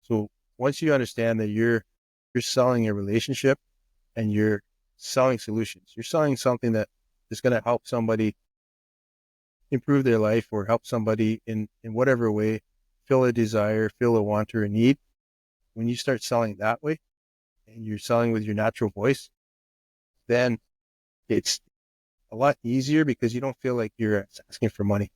B: So once you understand that you're selling a relationship and you're selling solutions, you're selling something that is going to help somebody improve their life or help somebody in whatever way, fill a desire, fill a want or a need. When you start selling that way and you're selling with your natural voice, then it's a lot easier because you don't feel like you're asking for money.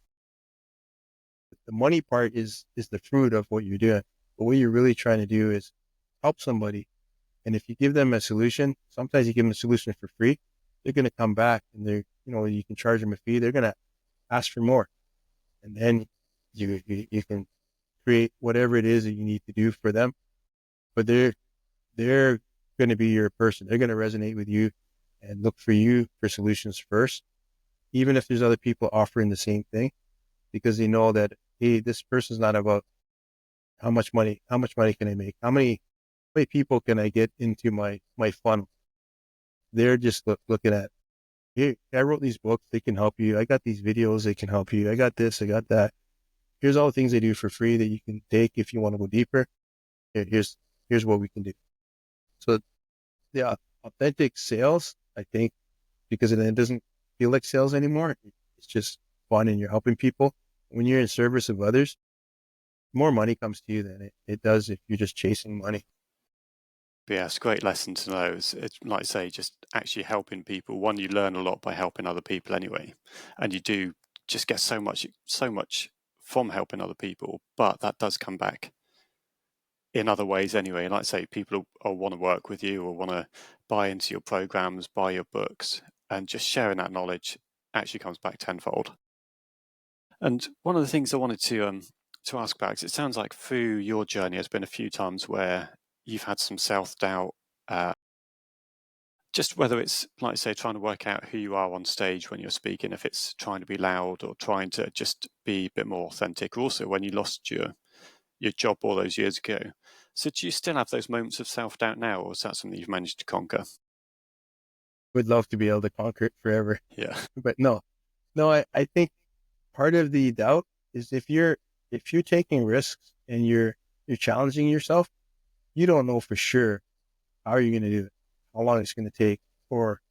B: The money part is the fruit of what you're doing. But what you're really trying to do is help somebody. And if you give them a solution, sometimes you give them a solution for free, they're going to come back and you can charge them a fee. They're going to ask for more. And then you can create whatever it is that you need to do for them. But they're going to be your person. They're going to resonate with you and look for you for solutions first, even if there's other people offering the same thing, because they know that, hey, this person's not about how much money can I make? How many people can I get into my funnel? They're just looking at, hey, I wrote these books. They can help you. I got these videos. They can help you. I got this. I got that. Here's all the things I do for free that you can take if you want to go deeper. Here's what we can do. So the authentic sales, I think, because it doesn't feel like sales anymore. It's just fun and you're helping people. When you're in service of others, more money comes to you than it does if you're just chasing money.
A: Yeah, it's a great lesson to know. It's like I say, just actually helping people. One, you learn a lot by helping other people anyway, and you do just get so much from helping other people. But that does come back in other ways anyway. Like I say, people will want to work with you or want to buy into your programs, buy your books, and just sharing that knowledge actually comes back tenfold. And one of the things I wanted to ask about, because it sounds like through your journey, there's been a few times where you've had some self-doubt, just whether it's, like I say, trying to work out who you are on stage when you're speaking, if it's trying to be loud or trying to just be a bit more authentic. Also, when you lost your job all those years ago. So do you still have those moments of self-doubt now, or is that something you've managed to conquer?
B: Would love to be able to conquer it forever.
A: Yeah.
B: But no, I think part of the doubt is if you're taking risks and you're challenging yourself, you don't know for sure how you're going to do it, how long it's going to take, or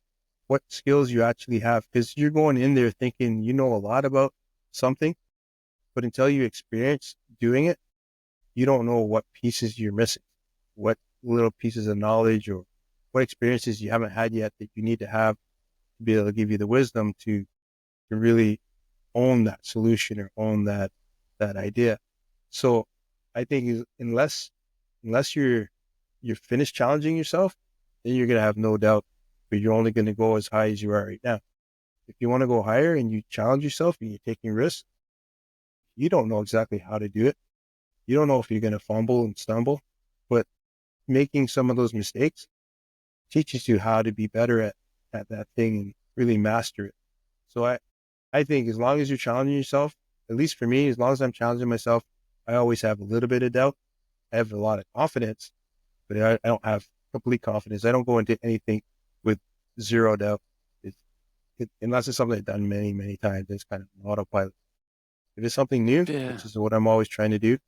B: what skills you actually have, because you're going in there thinking you know a lot about something, but until you experience doing it, you don't know what pieces you're missing, what little pieces of knowledge or what experiences you haven't had yet that you need to have to be able to give you the wisdom to really own that solution or own that idea. So I think unless you're finished challenging yourself, then you're going to have no doubt, but you're only going to go as high as you are right now. If you want to go higher and you challenge yourself and you're taking risks, you don't know exactly how to do it. You don't know if you're going to fumble and stumble, but making some of those mistakes teaches you how to be better at that thing and really master it. So I think as long as you're challenging yourself, at least for me, as long as I'm challenging myself, I always have a little bit of doubt. I have a lot of confidence, but I don't have complete confidence. I don't go into anything with zero doubt. Unless it's something I've done many, many times, it's kind of an autopilot. If it's something new,
A: Yeah.
B: which is what I'm always trying to do,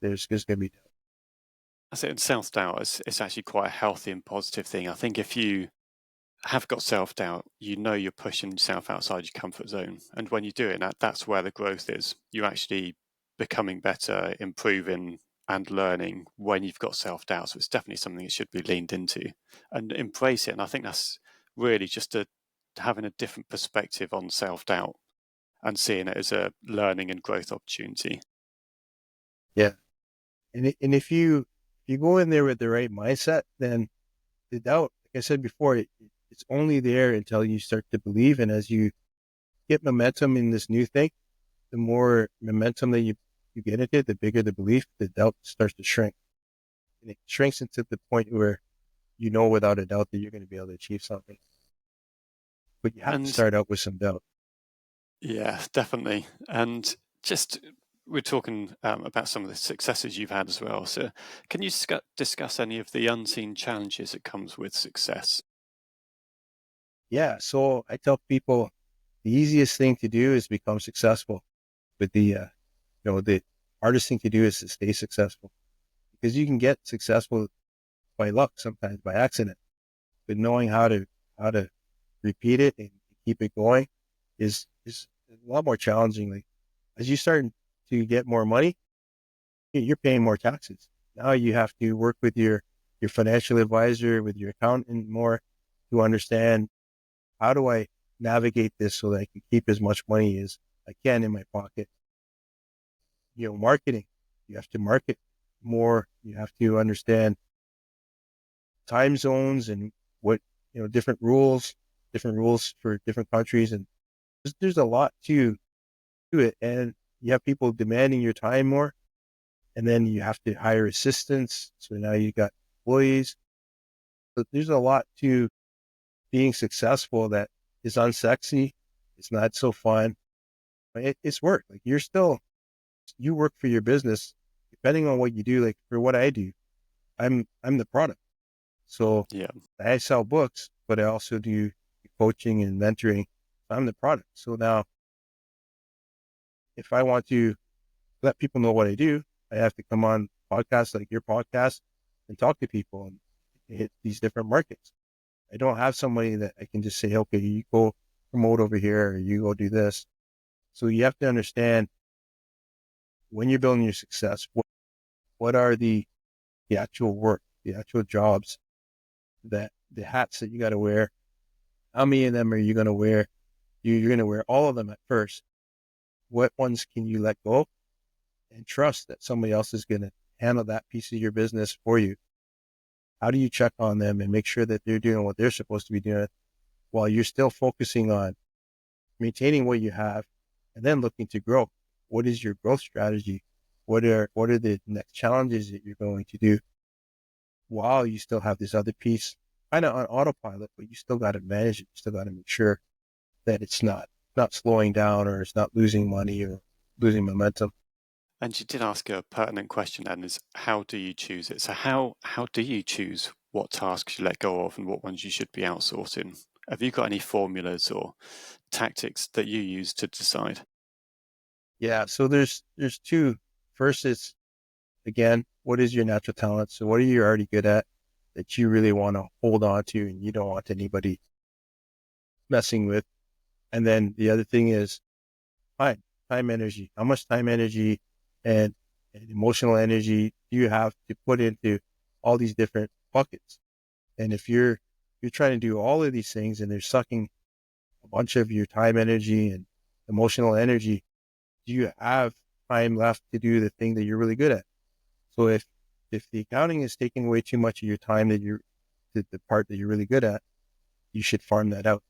B: there's going to be doubt.
A: I say self-doubt is actually quite a healthy and positive thing. I think if you have got self-doubt, you know you're pushing yourself outside your comfort zone. And when you do it, that's where the growth is. You're actually becoming better, improving and learning when you've got self-doubt. So it's definitely something that should be leaned into and embrace it. And I think that's really just having a different perspective on self-doubt and seeing it as a learning and growth opportunity.
B: Yeah. And if you go in there with the right mindset, then the doubt, like I said before, it's only there until you start to believe. And as you get momentum in this new thing, the more momentum that you get into it, the bigger the belief, the doubt starts to shrink. And it shrinks into the point where you know without a doubt that you're going to be able to achieve something. But you have to
A: And
B: start out with some doubt.
A: Yeah, definitely. And just we're talking about some of the successes you've had as well. So, can you discuss any of the unseen challenges that comes with success?
B: Yeah. So I tell people the easiest thing to do is become successful, but the hardest thing to do is to stay successful, because you can get successful by luck, sometimes by accident, but knowing how to repeat it and keep it going is a lot more challenging. Like, as you start to get more money, you're paying more taxes. Now you have to work with your financial advisor, with your accountant more, to understand, how do I navigate this so that I can keep as much money as I can in my pocket. Marketing, you have to market more. You have to understand time zones and what, different rules for different countries. And there's a lot to it. And you have people demanding your time more. And then you have to hire assistants. So now you got employees. But there's a lot to being successful that is unsexy. It's not so fun. It's work. Like, you work for your business, depending on what you do. Like, for what I do, I'm the product. So
A: Yeah.
B: I sell books, but I also do coaching and mentoring. I'm the product. So now, if I want to let people know what I do, I have to come on podcasts like your podcast and talk to people and hit these different markets. I don't have somebody that I can just say, okay, you go promote over here, or you go do this. So you have to understand, when you're building your success, what are the actual work, the actual jobs, that the hats that you got to wear. How many of them are you going to wear? You're going to wear all of them at first. What ones can you let go and trust that somebody else is going to handle that piece of your business for you? How do you check on them and make sure that they're doing what they're supposed to be doing, while you're still focusing on maintaining what you have and then looking to grow? What is your growth strategy? What are the next challenges that you're going to do, while you still have this other piece kind of on autopilot, but you still got to manage it. You still got to make sure that it's not slowing down, or it's not losing money or losing momentum.
A: And you did ask a pertinent question, and is how do you choose it? So how do you choose what tasks you let go of and what ones you should be outsourcing? Have you got any formulas or tactics that you use to decide?
B: Yeah. So there's two. First is, again, what is your natural talent? So what are you already good at that you really want to hold on to and you don't want anybody messing with? And then the other thing is time, energy. How much time, energy, and, and emotional energy do you have to put into all these different buckets? And if you're trying to do all of these things and they're sucking a bunch of your time, energy, and emotional energy, do you have time left to do the thing that you're really good at? So if the accounting is taking away too much of your time, the part that you're really good at, you should farm that out.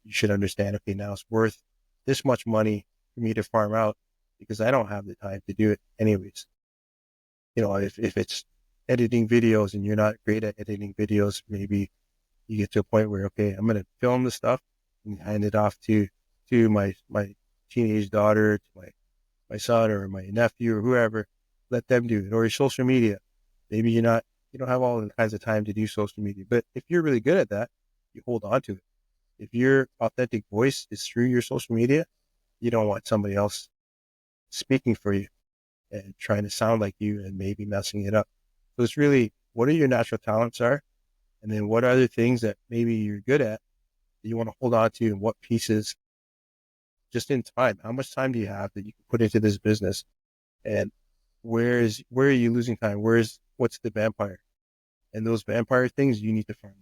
B: You should understand, okay, now it's worth this much money for me to farm out, because I don't have the time to do it anyways. If it's editing videos and you're not great at editing videos, maybe you get to a point where, okay, I'm going to film the stuff and hand it off to my teenage daughter, to my son or my nephew or whoever. Let them do it. Or your social media. Maybe you don't have all the kinds of time to do social media, but if you're really good at that, you hold on to it. If your authentic voice is through your social media, you don't want somebody else speaking for you and trying to sound like you and maybe messing it up. So it's really, what are your natural talents are, and then what other things that maybe you're good at that you want to hold on to, and what pieces, just in time. How much time do you have that you can put into this business? And where are you losing time? What's the vampire? And those vampire things you need to find.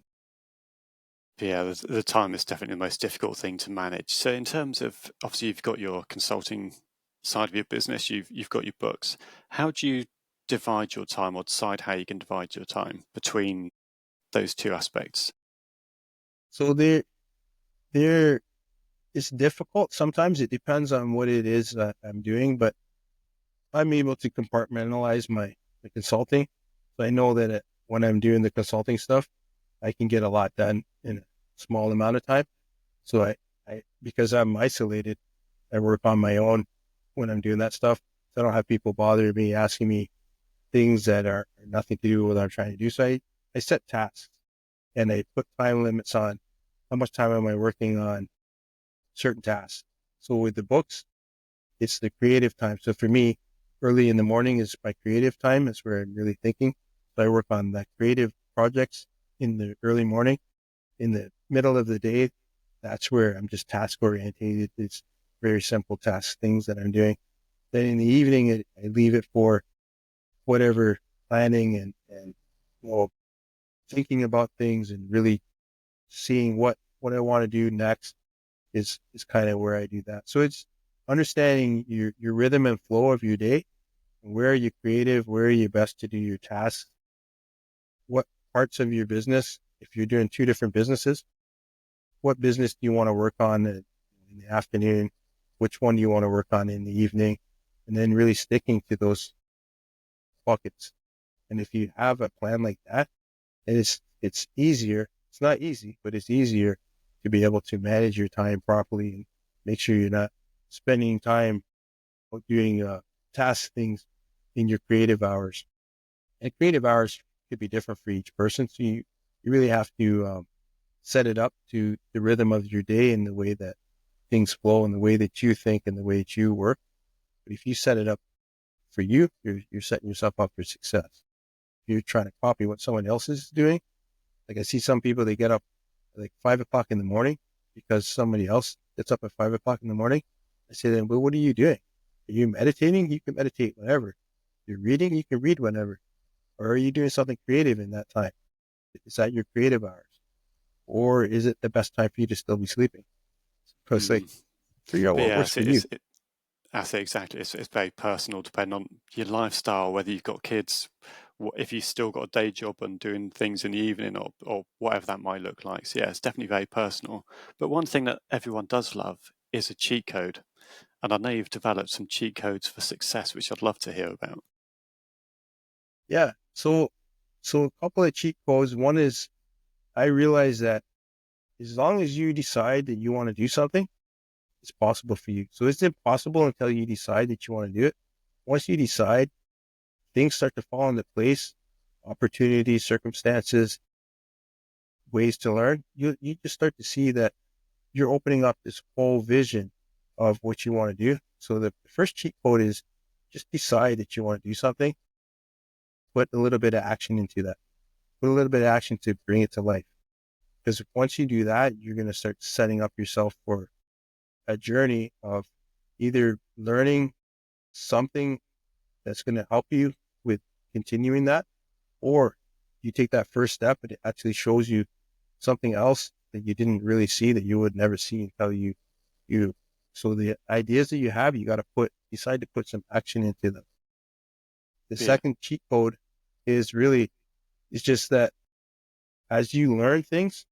A: Yeah, the time is definitely the most difficult thing to manage. So in terms of, obviously you've got your consulting side of your business, you've got your books. How do you divide your time, or decide how you can divide your time between those two aspects?
B: So there it's difficult. Sometimes it depends on what it is that I'm doing, but I'm able to compartmentalize my consulting. So I know that when I'm doing the consulting stuff, I can get a lot done in a small amount of time. So because I'm isolated, I work on my own when I'm doing that stuff. So I don't have people bother me, asking me things that are nothing to do with what I'm trying to do. So I set tasks and I put time limits on how much time am I working on certain tasks. So with the books, it's the creative time. So for me, early in the morning is my creative time. It's where I'm really thinking. So I work on the creative projects in the early morning. In the middle of the day, that's where I'm just task oriented. It's very simple task things that I'm doing. Then in the evening, I leave it for whatever planning and well, thinking about things and really seeing what I want to do next is kind of where I do that. So it's understanding your rhythm and flow of your day. Where are you creative? Where are you best to do your tasks? What parts of your business, if you're doing two different businesses, what business do you want to work on in the afternoon? Which one do you want to work on in the evening? And then really sticking to those buckets. And if you have a plan like that, it's easier. It's not easy, but it's easier to be able to manage your time properly and make sure you're not spending time doing task things in your creative hours. And creative hours could be different for each person. So you really have to set it up to the rhythm of your day and the way that things flow and the way that you think and the way that you work. But if you set it up for you, you're setting yourself up for success. If you're trying to copy what someone else is doing, like I see some people, they get up at like 5 o'clock in the morning because somebody else gets up at 5 o'clock in the morning. I say to them, well, what are you doing? Are you meditating? You can meditate whenever. You're reading, you can read whenever. Or are you doing something creative in that time? Is that your creative hours? Or is it the best time for you to still be sleeping? So it's like, figure out
A: But
B: what
A: yeah,
B: works for you.
A: I say exactly. It's very personal, depending on your lifestyle, whether you've got kids, if you've still got a day job and doing things in the evening or whatever that might look like. So yeah, it's definitely very personal. But one thing that everyone does love is a cheat code. And I know you've developed some cheat codes for success, which I'd love to hear about.
B: Yeah. So a couple of cheat codes. One is I realize that as long as you decide that you want to do something, it's possible for you. So it's impossible until you decide that you want to do it. Once you decide, things start to fall into place, opportunities, circumstances, ways to learn. You just start to see that you're opening up this whole vision of what you want to do. So the first cheat code is just decide that you want to do something, put a little bit of action into that, put a little bit of action to bring it to life. Because once you do that, you're going to start setting up yourself for a journey of either learning something that's going to help you with continuing that, or you take that first step and it actually shows you something else that you didn't really see that you would never see until you. So the ideas that you have, you got to decide to put some action into them. The
A: Yeah.
B: second cheat code is it's just that as you learn things,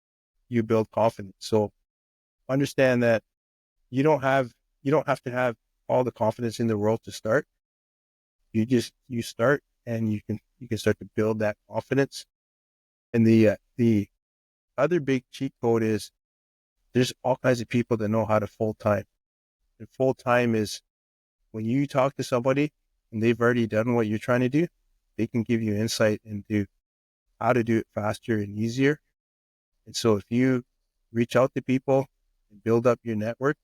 B: you build confidence. So understand that you don't have to have all the confidence in the world to start. You start and you can start to build that confidence. And the other big cheat code is there's all kinds of people that know how to full time. And full time is when you talk to somebody and they've already done what you're trying to do, they can give you insight into how to do it faster and easier. And so if you reach out to people and build up your network,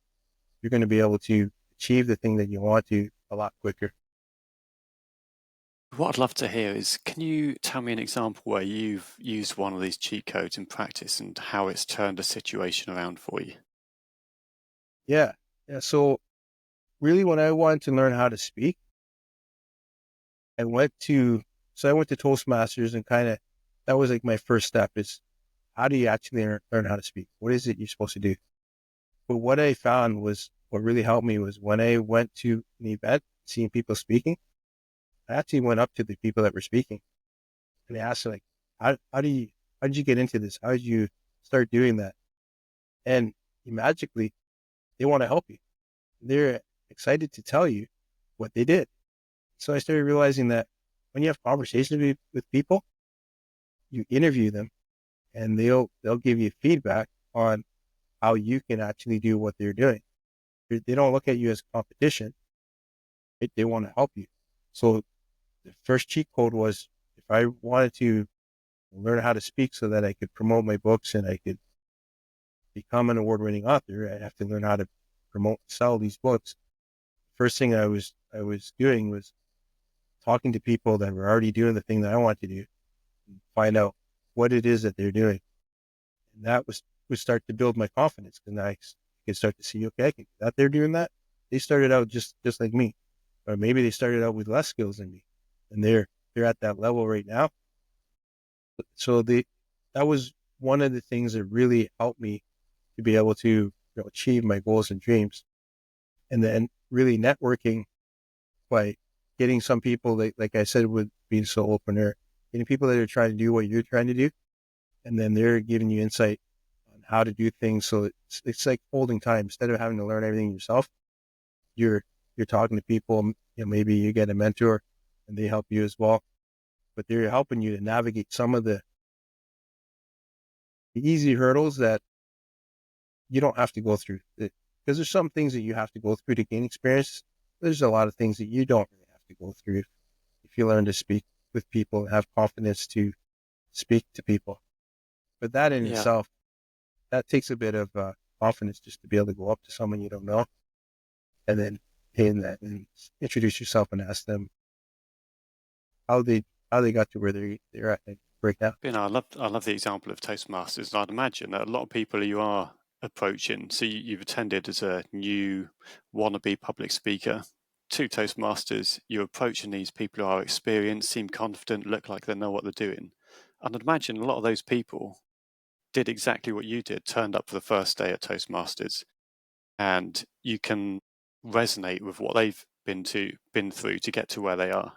B: you're going to be able to achieve the thing that you want to a lot quicker.
A: What I'd love to hear is, can you tell me an example where you've used one of these cheat codes in practice and how it's turned a situation around for you?
B: Yeah. Yeah. So really when I wanted to learn how to speak, I went to, I went to Toastmasters and kind of, that was like my first step is how do you actually learn how to speak? What is it you're supposed to do? But what I found was what really helped me was when I went to an event, seeing people speaking, I actually went up to the people that were speaking and I asked them like, how did you get into this? How did you start doing that? And magically they want to help you. They're excited to tell you what they did. So I started realizing that when you have conversations with people, you interview them and they'll give you feedback on how you can actually do what they're doing. They don't look at you as competition. They want to help you. So the first cheat code was, if I wanted to learn how to speak so that I could promote my books and I could become an award-winning author, I have to learn how to promote and sell these books. First thing I was doing was talking to people that were already doing the thing that I want to do and find out what it is that they're doing. And that would start to build my confidence, because I could start to see, okay, I can do that. They're doing that. They started out just like me, or maybe they started out with less skills than me, and they're at that level right now. So that was one of the things that really helped me to be able to achieve my goals and dreams. And then really networking by getting some people, like I said, with being so opener, getting people that are trying to do what you're trying to do, and then they're giving you insight on how to do things. So it's like holding time. Instead of having to learn everything yourself, you're talking to people. Maybe you get a mentor and they help you as well, but they're helping you to navigate some of the easy hurdles that you don't have to go through. Because there's some things that you have to go through to gain experience. There's a lot of things that you don't really have to go through if you learn to speak with people and have confidence to speak to people. But that in itself, that takes a bit of confidence, just to be able to go up to someone you don't know and then and introduce yourself and ask them how they got to where they're at right now.
A: I love the example of Toastmasters, and I'd imagine that a lot of people you are approaching, so you've attended as a new wannabe public speaker to Toastmasters, you're approaching these people who are experienced, seem confident, look like they know what they're doing. And I'd imagine a lot of those people did exactly what you did, turned up for the first day at Toastmasters, and you can resonate with what they've been through to get to where they are.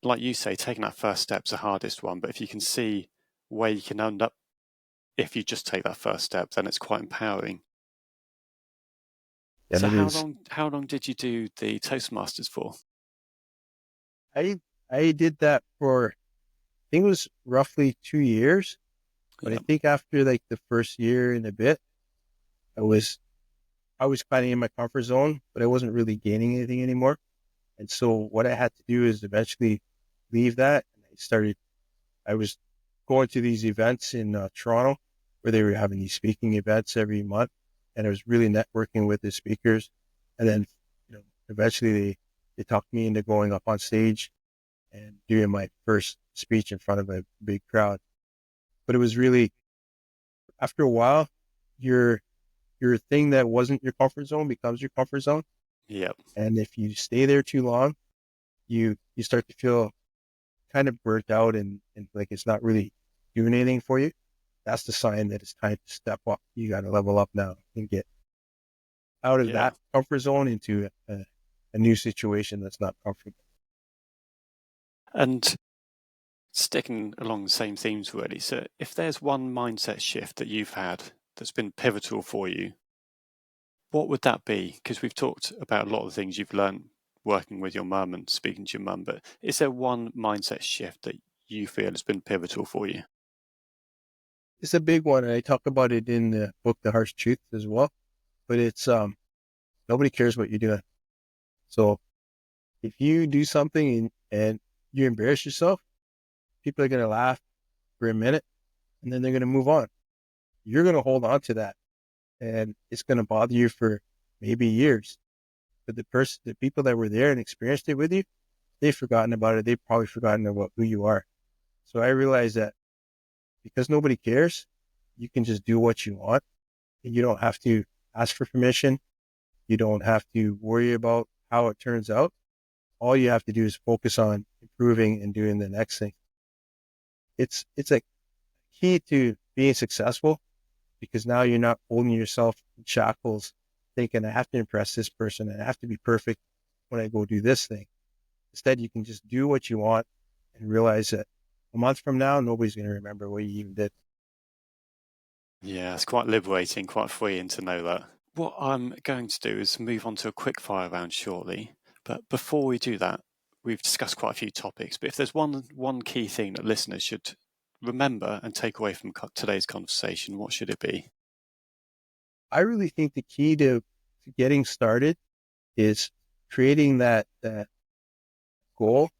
A: Like you say, taking that first step's the hardest one, but if you can see where you can end up if you just take that first step, then it's quite empowering.
B: And
A: So
B: it is.
A: How long did you do the Toastmasters for?
B: I did that for, I think it was roughly 2 years, but I
A: Yeah,
B: think after like the first year and a bit, I was kind of in my comfort zone, but I wasn't really gaining anything anymore. And so what I had to do is eventually leave that. And I was going to these events in Toronto where they were having these speaking events every month. And I was really networking with the speakers. And then, eventually they talked me into going up on stage and doing my first speech in front of a big crowd. But it was really, after a while, your thing that wasn't your comfort zone becomes your comfort zone.
A: yeah,
B: And if you stay there too long, you start to feel kind of burnt out and like it's not really doing anything for you. That's the sign that it's time to step up. You got to level up now and get out of
A: yeah.
B: that comfort zone into a new situation that's not comfortable.
A: And sticking along the same themes, really. So, if there's one mindset shift that you've had that's been pivotal for you, what would that be? Because we've talked about a lot of the things you've learned working with your mum and speaking to your mum, but is there one mindset shift that you feel has been pivotal for you?
B: It's a big one, and I talk about it in the book, The Harsh Truth, as well. But it's nobody cares what you're doing. So if you do something and you embarrass yourself, people are going to laugh for a minute and then they're going to move on. You're going to hold on to that and it's going to bother you for maybe years. But the people that were there and experienced it with you, they've forgotten about it. They've probably forgotten about who you are. So I realized that because nobody cares, you can just do what you want and you don't have to ask for permission. You don't have to worry about how it turns out. All you have to do is focus on improving and doing the next thing. It's a key to being successful, because now you're not holding yourself in shackles thinking I have to impress this person and I have to be perfect when I go do this thing. Instead, you can just do what you want and realize that a month from now, nobody's going to remember what you even did.
A: Yeah, it's quite liberating, quite freeing to know that. What I'm going to do is move on to a quick fire round shortly. But before we do that, we've discussed quite a few topics. But if there's one key thing that listeners should remember and take away from today's conversation, what should it be?
B: I really think the key to getting started is creating that goal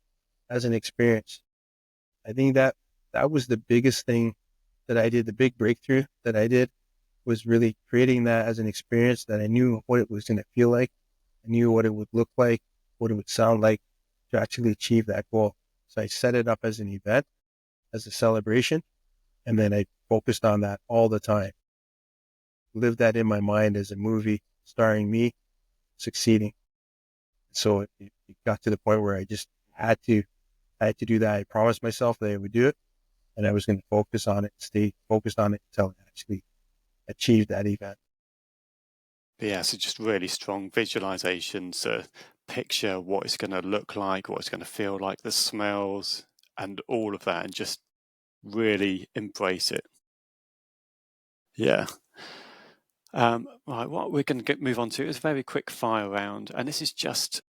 B: as an experience. I think that was the biggest thing that I did. The big breakthrough that I did was really creating that as an experience, that I knew what it was going to feel like. I knew what it would look like, what it would sound like to actually achieve that goal. So I set it up as an event, as a celebration, and then I focused on that all the time. Lived that in my mind as a movie starring me succeeding. So it got to the point where I just had to do that. I promised myself that I would do it, and I was going to focus on it, stay focused on it until I actually achieved that event.
A: But yeah, so just really strong visualizations, picture what it's going to look like, what it's going to feel like, the smells, and all of that, and just really embrace it. Yeah. Right, what we're going to move on to is a very quick fire round, and this is just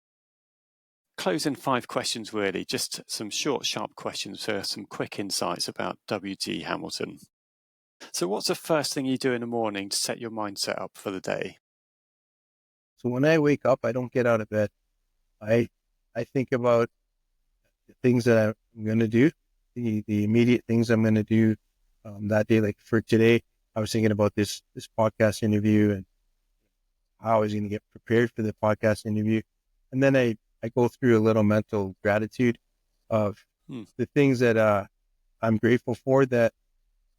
A: closing 5 questions, really, just some short, sharp questions for some quick insights about W.G. Hamilton. So what's the first thing you do in the morning to set your mindset up for the day?
B: So when I wake up, I don't get out of bed. I think about the things that I'm going to do, the immediate things I'm going to do that day. Like for today, I was thinking about this podcast interview and how I was going to get prepared for the podcast interview. And then I go through a little mental gratitude of the things that I'm grateful for that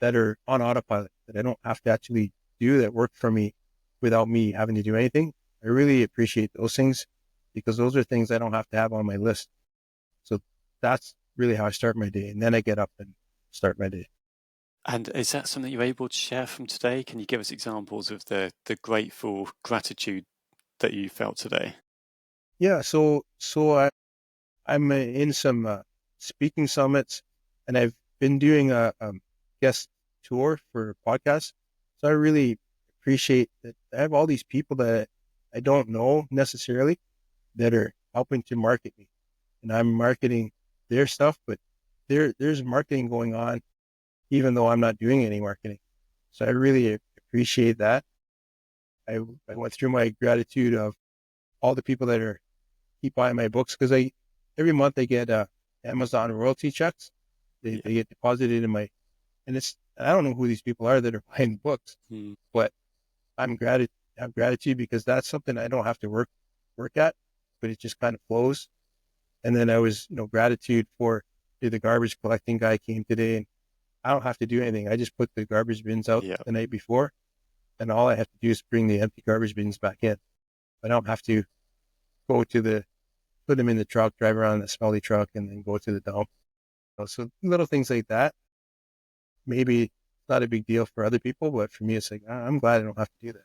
B: are on autopilot, that I don't have to actually do, that work for me without me having to do anything. I really appreciate those things because those are things I don't have to have on my list. So that's really how I start my day. And then I get up and start my day.
A: And is that something you're able to share from today? Can you give us examples of the grateful gratitude that you felt today?
B: Yeah. I'm in some speaking summits, and I've been doing a guest tour for podcasts. So I really appreciate that I have all these people that I don't know necessarily that are helping to market me, and I'm marketing their stuff, but there's marketing going on even though I'm not doing any marketing. So I really appreciate that. I went through my gratitude of all the people that are keep buying my books, because every month I get Amazon royalty checks. They get deposited in my, and I don't know who these people are that are buying the books, but I'm have gratitude because that's something I don't have to work at, but it just kind of flows. And then I was, gratitude for the garbage collecting guy came today, and I don't have to do anything. I just put the garbage bins out the night before, and all I have to do is bring the empty garbage bins back in. I don't have to go to put them in the truck, drive around the smelly truck, and then go to the dump. So little things like that. Maybe it's not a big deal for other people, but for me, it's like, I'm glad I don't have to do that.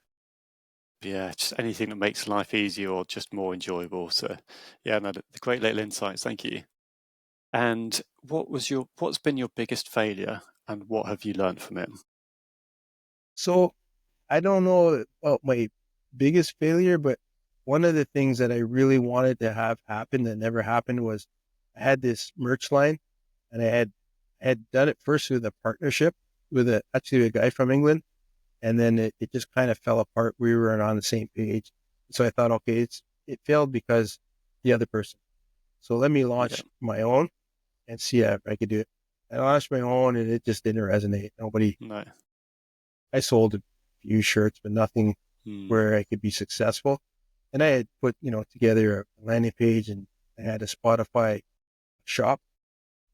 A: Yeah, just anything that makes life easier or just more enjoyable. So, yeah, no, the great little insights. Thank you. And what's been your biggest failure, and what have you learned from it?
B: So I don't know about my biggest failure, but one of the things that I really wanted to have happen that never happened was I had this merch line, and I had done it first with a partnership with actually a guy from England. And then it just kind of fell apart. We weren't on the same page. So I thought, okay, it failed because the other person. So let me launch my own and see if I could do it. I launched my own and it just didn't resonate.
A: No.
B: I sold a few shirts, but nothing where I could be successful. And I had put, together a landing page, and I had a Spotify shop.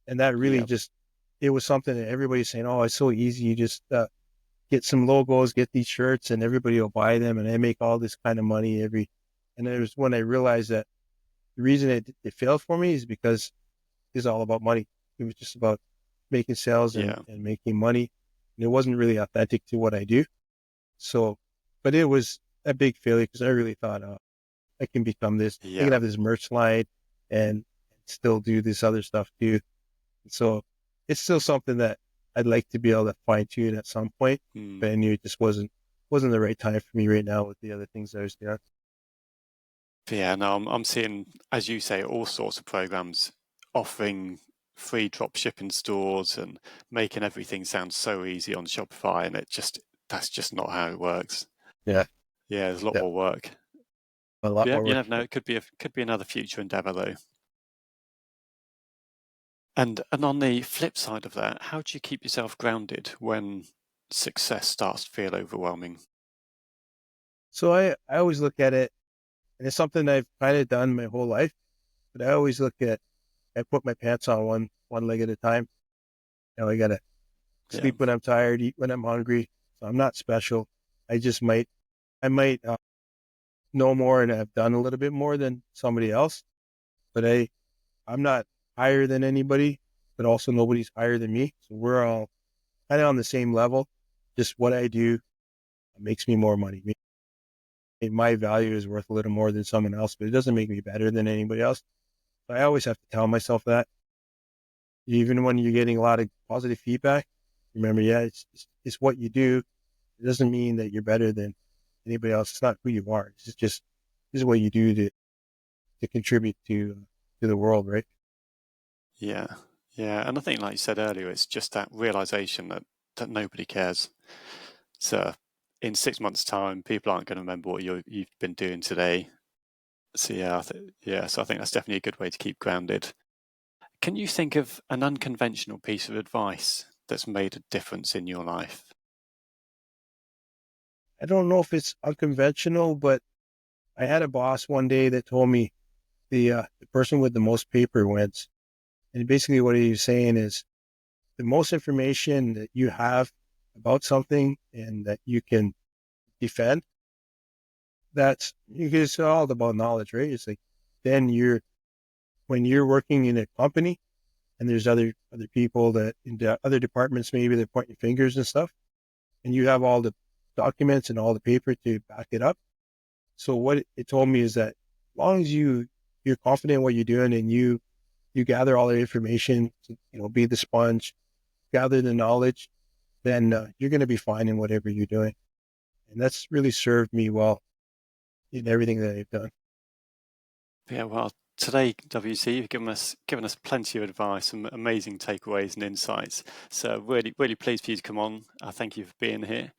B: And that really it was something that everybody's saying, oh, it's so easy. You just, get some logos, get these shirts, and everybody will buy them, and I make all this kind of money and it was when I realized that the reason it failed for me is because it's all about money. It was just about making sales and making money. And it wasn't really authentic to what I do. So, but it was a big failure because I really thought, I can become this, I can have this merch line and still do this other stuff too. So it's still something that I'd like to be able to fine tune at some point, but I knew it just wasn't the right time for me right now with the other things I was doing.
A: Yeah, no, I'm seeing, as you say, all sorts of programs offering free drop shipping stores and making everything sound so easy on Shopify, and that's just not how it works.
B: Yeah.
A: Yeah, there's a lot
B: Yeah.
A: more work.
B: A lot
A: Yeah,
B: more
A: you
B: work.
A: never know. It could be another future endeavor though. And on the flip side of that, how do you keep yourself grounded when success starts to feel overwhelming?
B: So I always look at it, and it's something I've kind of done my whole life, but I always look at, I put my pants on one leg at a time. I got to
A: Yeah,
B: sleep when I'm tired, eat when I'm hungry. So I'm not special. I might know more and have done a little bit more than somebody else, but I'm not higher than anybody, but also nobody's higher than me. So we're all kind of on the same level. Just what I do makes me more money. My value is worth a little more than someone else, but it doesn't make me better than anybody else. So I always have to tell myself that. Even when you're getting a lot of positive feedback, remember, yeah, it's what you do. It doesn't mean that you're better than anybody else. It's not who you are. It's just this is what you do to contribute to the world, right?
A: yeah, yeah. And I think, like you said earlier, it's just that realization that nobody cares. So in 6 months' time, people aren't going to remember what you've been doing today. So yeah, so I think that's definitely a good way to keep grounded. Can you think of an unconventional piece of advice that's made a difference in your life?
B: I don't know if it's unconventional, but I had a boss one day that told me the person with the most paper wins. And basically what he was saying is the most information that you have about something and that you can defend, it's all about knowledge, right? It's like then when you're working in a company and there's other people that in the other departments, maybe they're pointing fingers and stuff, and you have all the documents and all the paper to back it up. So what it told me is that as long as you're confident in what you're doing and you gather all the information, be the sponge, gather the knowledge, then you're going to be fine in whatever you're doing. And that's really served me well in everything that I've done.
A: Yeah, well, today, WC, you've given us plenty of advice, some amazing takeaways and insights. So really pleased for you to come on. Thank you for being here.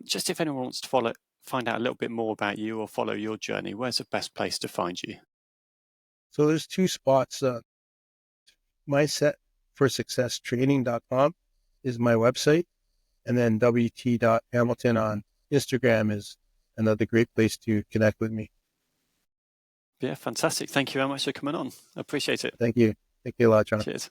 A: Just if anyone wants to find out a little bit more about you or follow your journey, where's the best place to find you?
B: So there's two spots. Mindsetforsuccesstraining.com is my website. And then wt.hamilton on Instagram is another great place to connect with me.
A: Yeah, fantastic. Thank you very much for coming on. I appreciate it.
B: Thank you. Thank you a lot, Jon.
A: Cheers.